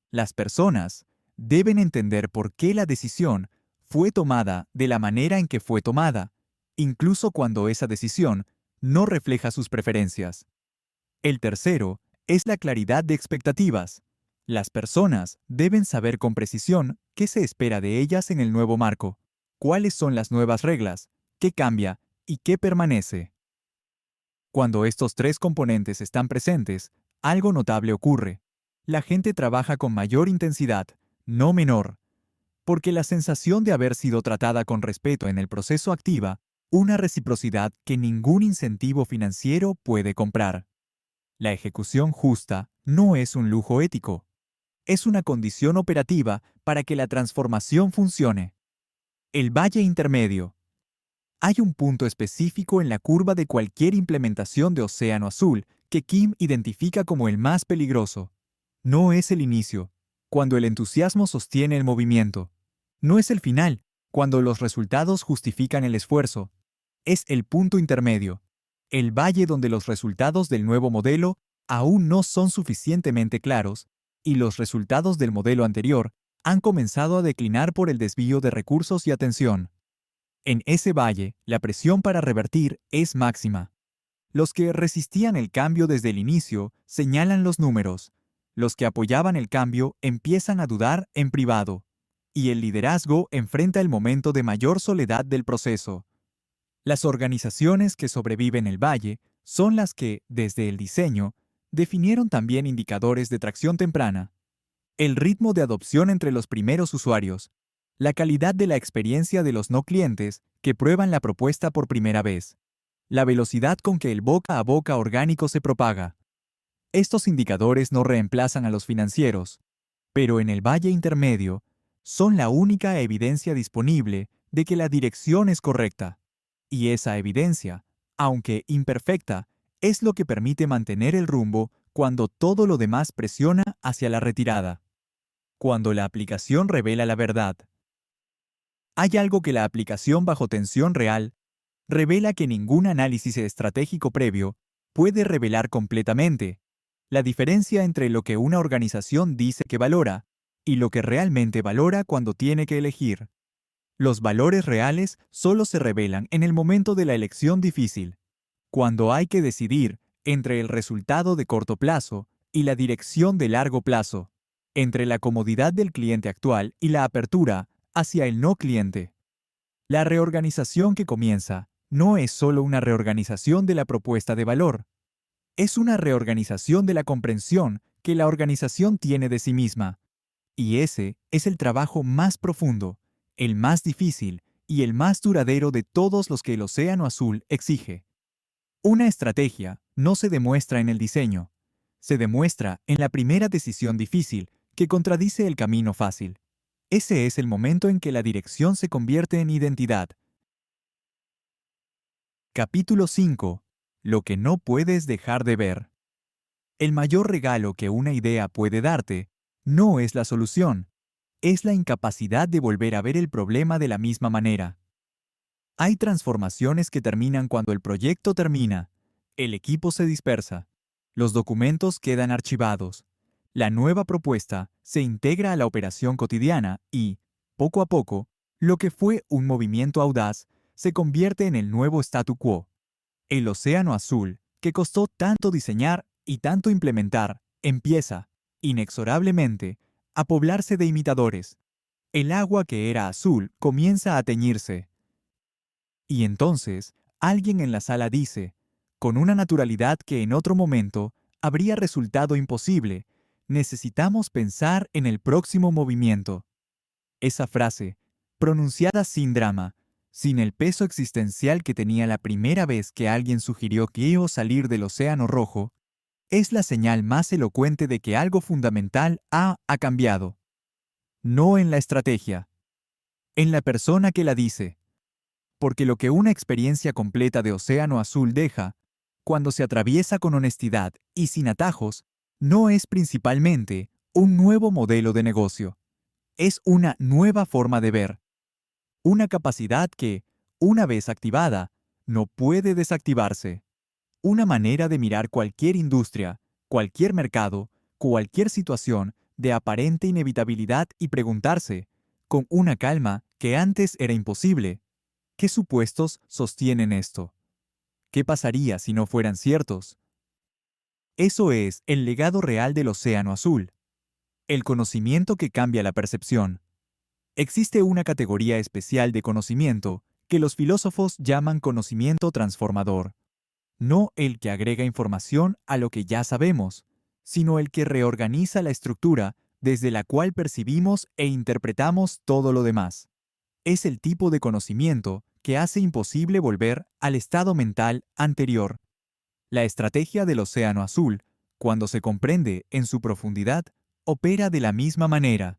Las personas deben entender por qué la decisión fue tomada de la manera en que fue tomada, incluso cuando esa decisión no refleja sus preferencias. El tercero es la claridad de expectativas. Las personas deben saber con precisión qué se espera de ellas en el nuevo marco, cuáles son las nuevas reglas, qué cambia y qué permanece. Cuando estos tres componentes están presentes, algo notable ocurre. La gente trabaja con mayor intensidad, no menor, porque la sensación de haber sido tratada con respeto en el proceso activa una reciprocidad que ningún incentivo financiero puede comprar. La ejecución justa no es un lujo ético, es una condición operativa para que la transformación funcione. El valle intermedio. Hay un punto específico en la curva de cualquier implementación de Océano Azul que Kim identifica como el más peligroso. No es el inicio, cuando el entusiasmo sostiene el movimiento. No es el final, cuando los resultados justifican el esfuerzo. Es el punto intermedio, el valle donde los resultados del nuevo modelo aún no son suficientemente claros y los resultados del modelo anterior han comenzado a declinar por el desvío de recursos y atención. En ese valle, la presión para revertir es máxima. Los que resistían el cambio desde el inicio señalan los números. Los que apoyaban el cambio empiezan a dudar en privado. Y el liderazgo enfrenta el momento de mayor soledad del proceso. Las organizaciones que sobreviven el valle son las que, desde el diseño, definieron también indicadores de tracción temprana. El ritmo de adopción entre los primeros usuarios, la calidad de la experiencia de los no clientes que prueban la propuesta por primera vez, la velocidad con que el boca a boca orgánico se propaga. Estos indicadores no reemplazan a los financieros, pero en el valle intermedio son la única evidencia disponible de que la dirección es correcta. Y esa evidencia, aunque imperfecta, es lo que permite mantener el rumbo cuando todo lo demás presiona hacia la retirada. Cuando la aplicación revela la verdad. Hay algo que la aplicación bajo tensión real revela que ningún análisis estratégico previo puede revelar completamente: la diferencia entre lo que una organización dice que valora y lo que realmente valora cuando tiene que elegir. Los valores reales solo se revelan en el momento de la elección difícil, cuando hay que decidir entre el resultado de corto plazo y la dirección de largo plazo, entre la comodidad del cliente actual y la apertura hacia el no cliente. La reorganización que comienza no es solo una reorganización de la propuesta de valor, es una reorganización de la comprensión que la organización tiene de sí misma Y ese es el trabajo más profundo, el más difícil y el más duradero de todos los que el Océano Azul exige. Una estrategia no se demuestra en el diseño, se demuestra en la primera decisión difícil que contradice el camino fácil. Ese es el momento en que la dirección se convierte en identidad. Capítulo 5. Lo que no puedes dejar de ver. El mayor regalo que una idea puede darte no es la solución, es la incapacidad de volver a ver el problema de la misma manera. Hay transformaciones que terminan cuando el proyecto termina, el equipo se dispersa, los documentos quedan archivados, la nueva propuesta se integra a la operación cotidiana y, poco a poco, lo que fue un movimiento audaz se convierte en el nuevo statu quo. El océano azul, que costó tanto diseñar y tanto implementar, empieza, inexorablemente, a poblarse de imitadores. El agua que era azul comienza a teñirse. Y entonces, alguien en la sala dice, con una naturalidad que en otro momento habría resultado imposible, necesitamos pensar en el próximo movimiento. Esa frase, pronunciada sin drama, sin el peso existencial que tenía la primera vez que alguien sugirió que iba a salir del Océano Rojo, es la señal más elocuente de que algo fundamental ha cambiado. No en la estrategia, en la persona que la dice. Porque lo que una experiencia completa de Océano Azul deja, cuando se atraviesa con honestidad y sin atajos, no es principalmente un nuevo modelo de negocio. Es una nueva forma de ver, una capacidad que, una vez activada, no puede desactivarse. Una manera de mirar cualquier industria, cualquier mercado, cualquier situación de aparente inevitabilidad y preguntarse, con una calma que antes era imposible, ¿qué supuestos sostienen esto? ¿Qué pasaría si no fueran ciertos? Eso es el legado real del Océano Azul. El conocimiento que cambia la percepción. Existe una categoría especial de conocimiento que los filósofos llaman conocimiento transformador. No el que agrega información a lo que ya sabemos, sino el que reorganiza la estructura desde la cual percibimos e interpretamos todo lo demás. Es el tipo de conocimiento que hace imposible volver al estado mental anterior. La estrategia del Océano Azul, cuando se comprende en su profundidad, opera de la misma manera.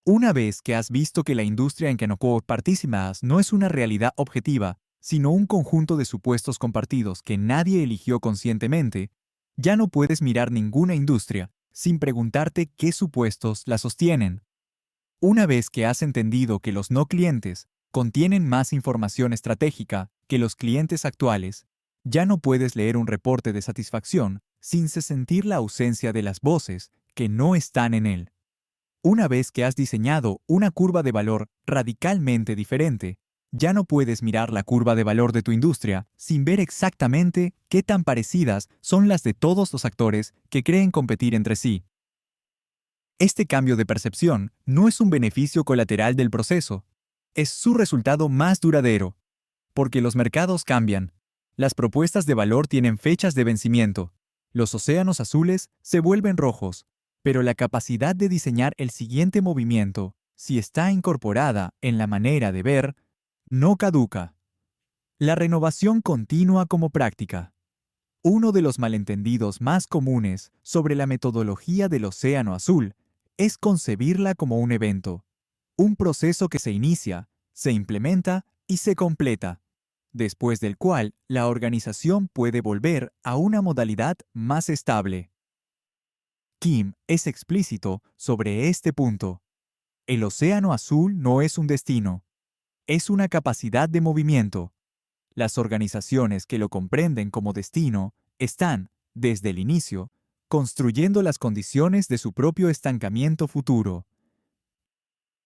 Una vez que has visto que la industria en que no participas no es una realidad objetiva, sino un conjunto de supuestos compartidos que nadie eligió conscientemente, ya no puedes mirar ninguna industria sin preguntarte qué supuestos la sostienen. Una vez que has entendido que los no clientes contienen más información estratégica que los clientes actuales, ya no puedes leer un reporte de satisfacción sin sentir la ausencia de las voces que no están en él. Una vez que has diseñado una curva de valor radicalmente diferente, ya no puedes mirar la curva de valor de tu industria sin ver exactamente qué tan parecidas son las de todos los actores que creen competir entre sí. Este cambio de percepción no es un beneficio colateral del proceso, es su resultado más duradero, porque los mercados cambian, las propuestas de valor tienen fechas de vencimiento, los océanos azules se vuelven rojos, pero la capacidad de diseñar el siguiente movimiento, si está incorporada en la manera de ver, no caduca. La renovación continua como práctica. Uno de los malentendidos más comunes sobre la metodología del Océano Azul es concebirla como un evento, un proceso que se inicia, se implementa y se completa, después del cual la organización puede volver a una modalidad más estable. Kim es explícito sobre este punto. El Océano Azul no es un destino, es una capacidad de movimiento. Las organizaciones que lo comprenden como destino están, desde el inicio, construyendo las condiciones de su propio estancamiento futuro.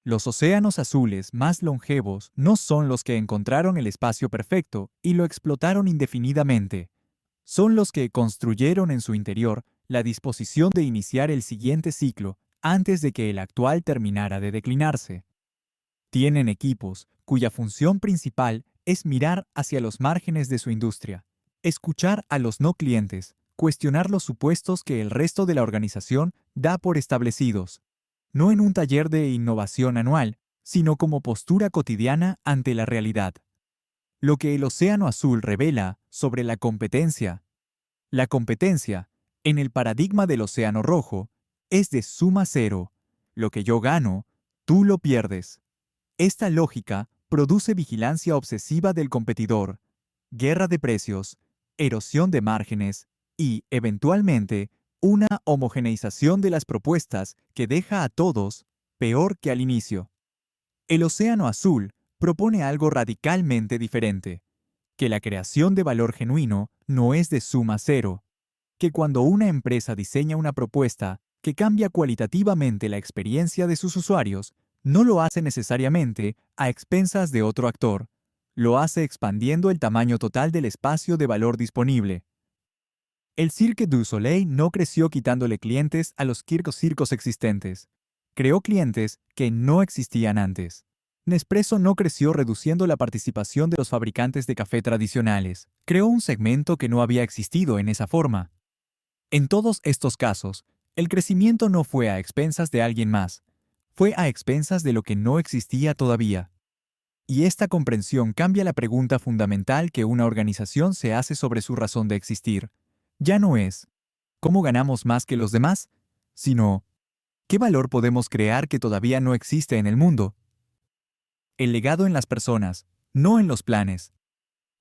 Los océanos azules más longevos no son los que encontraron el espacio perfecto y lo explotaron indefinidamente. Son los que construyeron en su interior la disposición de iniciar el siguiente ciclo antes de que el actual terminara de declinarse. Tienen equipos cuya función principal es mirar hacia los márgenes de su industria, escuchar a los no clientes, cuestionar los supuestos que el resto de la organización da por establecidos, no en un taller de innovación anual, sino como postura cotidiana ante la realidad. Lo que el océano azul revela sobre la competencia. La competencia, en el paradigma del océano rojo, es de suma cero. Lo que yo gano, tú lo pierdes. Esta lógica produce vigilancia obsesiva del competidor, guerra de precios, erosión de márgenes y, eventualmente, una homogeneización de las propuestas que deja a todos peor que al inicio. El océano azul propone algo radicalmente diferente, que la creación de valor genuino no es de suma cero, que cuando una empresa diseña una propuesta que cambia cualitativamente la experiencia de sus usuarios, no lo hace necesariamente a expensas de otro actor, lo hace expandiendo el tamaño total del espacio de valor disponible. El Cirque du Soleil no creció quitándole clientes a los circos existentes. Creó clientes que no existían antes. Nespresso no creció reduciendo la participación de los fabricantes de café tradicionales. Creó un segmento que no había existido en esa forma. En todos estos casos, el crecimiento no fue a expensas de alguien más, fue a expensas de lo que no existía todavía. Y esta comprensión cambia la pregunta fundamental que una organización se hace sobre su razón de existir. Ya no es, ¿cómo ganamos más que los demás?, sino, ¿qué valor podemos crear que todavía no existe en el mundo? El legado en las personas, no en los planes.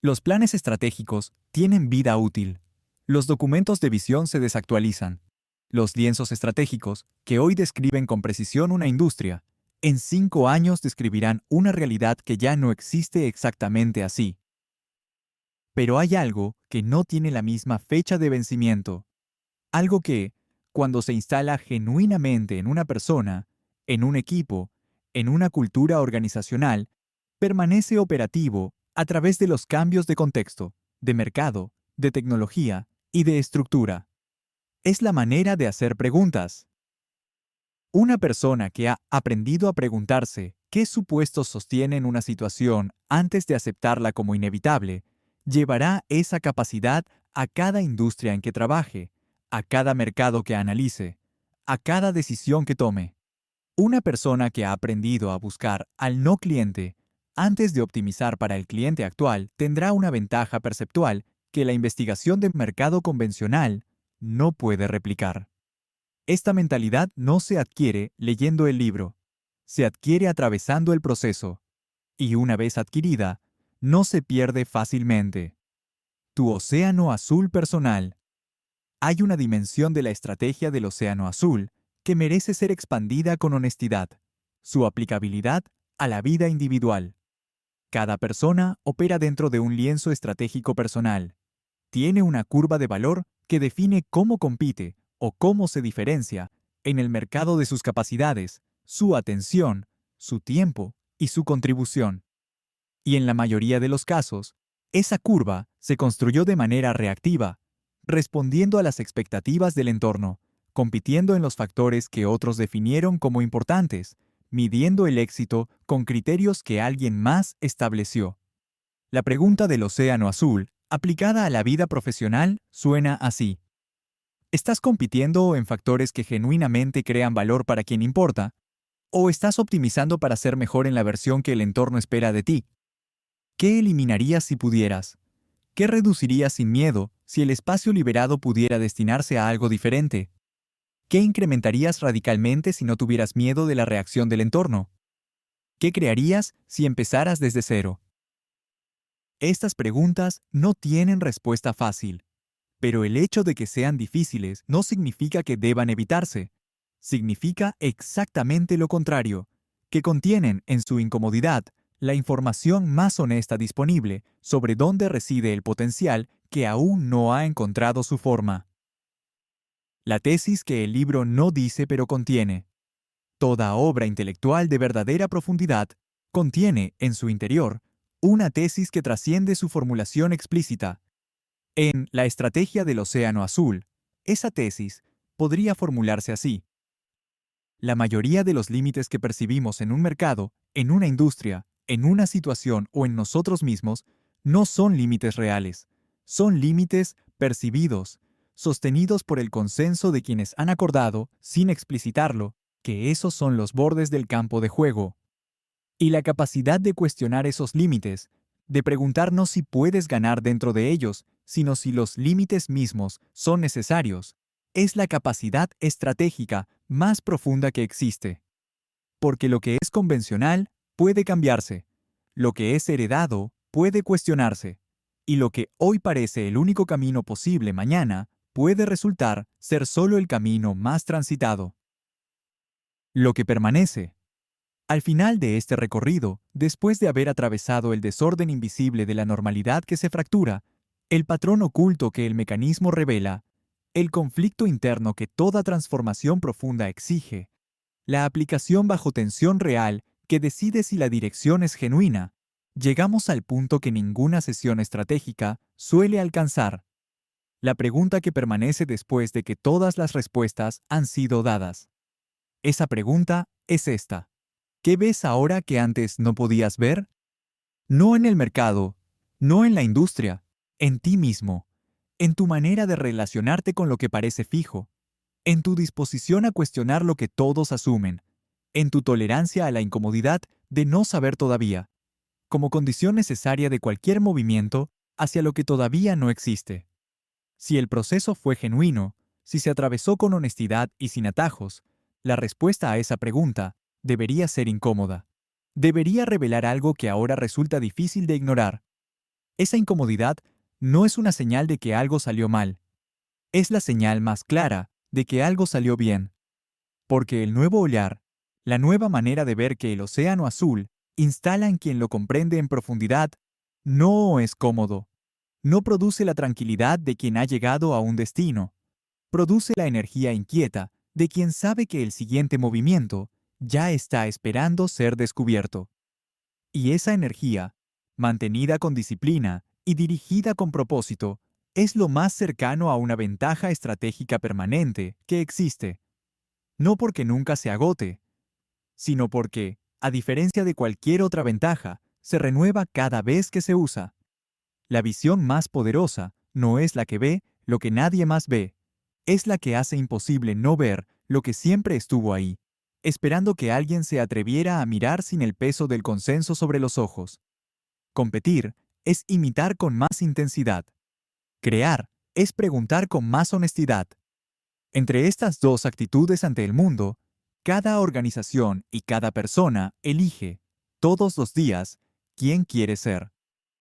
Los planes estratégicos tienen vida útil. Los documentos de visión se desactualizan. Los lienzos estratégicos, que hoy describen con precisión una industria, en 5 años describirán una realidad que ya no existe exactamente así. Pero hay algo que no tiene la misma fecha de vencimiento. Algo que, cuando se instala genuinamente en una persona, en un equipo, en una cultura organizacional, permanece operativo a través de los cambios de contexto, de mercado, de tecnología y de estructura. Es la manera de hacer preguntas. Una persona que ha aprendido a preguntarse qué supuestos sostienen una situación antes de aceptarla como inevitable, llevará esa capacidad a cada industria en que trabaje, a cada mercado que analice, a cada decisión que tome. Una persona que ha aprendido a buscar al no cliente antes de optimizar para el cliente actual tendrá una ventaja perceptual que la investigación de mercado convencional no puede replicar. Esta mentalidad no se adquiere leyendo el libro, se adquiere atravesando el proceso, y una vez adquirida, no se pierde fácilmente. Tu océano azul personal. Hay una dimensión de la estrategia del océano azul que merece ser expandida con honestidad, su aplicabilidad a la vida individual. Cada persona opera dentro de un lienzo estratégico personal. Tiene una curva de valor que define cómo compite o cómo se diferencia en el mercado de sus capacidades, su atención, su tiempo y su contribución. Y en la mayoría de los casos, esa curva se construyó de manera reactiva, respondiendo a las expectativas del entorno, compitiendo en los factores que otros definieron como importantes, midiendo el éxito con criterios que alguien más estableció. La pregunta del océano azul, aplicada a la vida profesional, suena así. ¿Estás compitiendo en factores que genuinamente crean valor para quien importa? ¿O estás optimizando para ser mejor en la versión que el entorno espera de ti? ¿Qué eliminarías si pudieras? ¿Qué reducirías sin miedo si el espacio liberado pudiera destinarse a algo diferente? ¿Qué incrementarías radicalmente si no tuvieras miedo de la reacción del entorno? ¿Qué crearías si empezaras desde cero? Estas preguntas no tienen respuesta fácil, pero el hecho de que sean difíciles no significa que deban evitarse. Significa exactamente lo contrario, que contienen en su incomodidad la información más honesta disponible sobre dónde reside el potencial que aún no ha encontrado su forma. La tesis que el libro no dice pero contiene. Toda obra intelectual de verdadera profundidad contiene, en su interior, una tesis que trasciende su formulación explícita. En La estrategia del océano azul, esa tesis podría formularse así. La mayoría de los límites que percibimos en un mercado, en una industria, en una situación o en nosotros mismos, no son límites reales, son límites percibidos, sostenidos por el consenso de quienes han acordado, sin explicitarlo, que esos son los bordes del campo de juego. Y la capacidad de cuestionar esos límites, de preguntarnos si puedes ganar dentro de ellos, sino si los límites mismos son necesarios, es la capacidad estratégica más profunda que existe. Porque lo que es convencional puede cambiarse, lo que es heredado puede cuestionarse, y lo que hoy parece el único camino posible mañana puede resultar ser solo el camino más transitado. Lo que permanece. Al final de este recorrido, después de haber atravesado el desorden invisible de la normalidad que se fractura, el patrón oculto que el mecanismo revela, el conflicto interno que toda transformación profunda exige, la aplicación bajo tensión real que decide si la dirección es genuina, llegamos al punto que ninguna sesión estratégica suele alcanzar. La pregunta que permanece después de que todas las respuestas han sido dadas. Esa pregunta es esta. ¿Qué ves ahora que antes no podías ver? No en el mercado, no en la industria, en ti mismo, en tu manera de relacionarte con lo que parece fijo, en tu disposición a cuestionar lo que todos asumen, en tu tolerancia a la incomodidad de no saber todavía, como condición necesaria de cualquier movimiento hacia lo que todavía no existe. Si el proceso fue genuino, si se atravesó con honestidad y sin atajos, la respuesta a esa pregunta debería ser incómoda. Debería revelar algo que ahora resulta difícil de ignorar. Esa incomodidad no es una señal de que algo salió mal. Es la señal más clara de que algo salió bien. Porque el nuevo olhar, la nueva manera de ver que el océano azul instala en quien lo comprende en profundidad, no es cómodo. No produce la tranquilidad de quien ha llegado a un destino. Produce la energía inquieta de quien sabe que el siguiente movimiento ya está esperando ser descubierto. Y esa energía, mantenida con disciplina y dirigida con propósito, es lo más cercano a una ventaja estratégica permanente que existe. No porque nunca se agote, sino porque, a diferencia de cualquier otra ventaja, se renueva cada vez que se usa. La visión más poderosa no es la que ve lo que nadie más ve, es la que hace imposible no ver lo que siempre estuvo ahí, esperando que alguien se atreviera a mirar sin el peso del consenso sobre los ojos. Competir es imitar con más intensidad. Crear es preguntar con más honestidad. Entre estas dos actitudes ante el mundo, cada organización y cada persona elige, todos los días, quién quiere ser.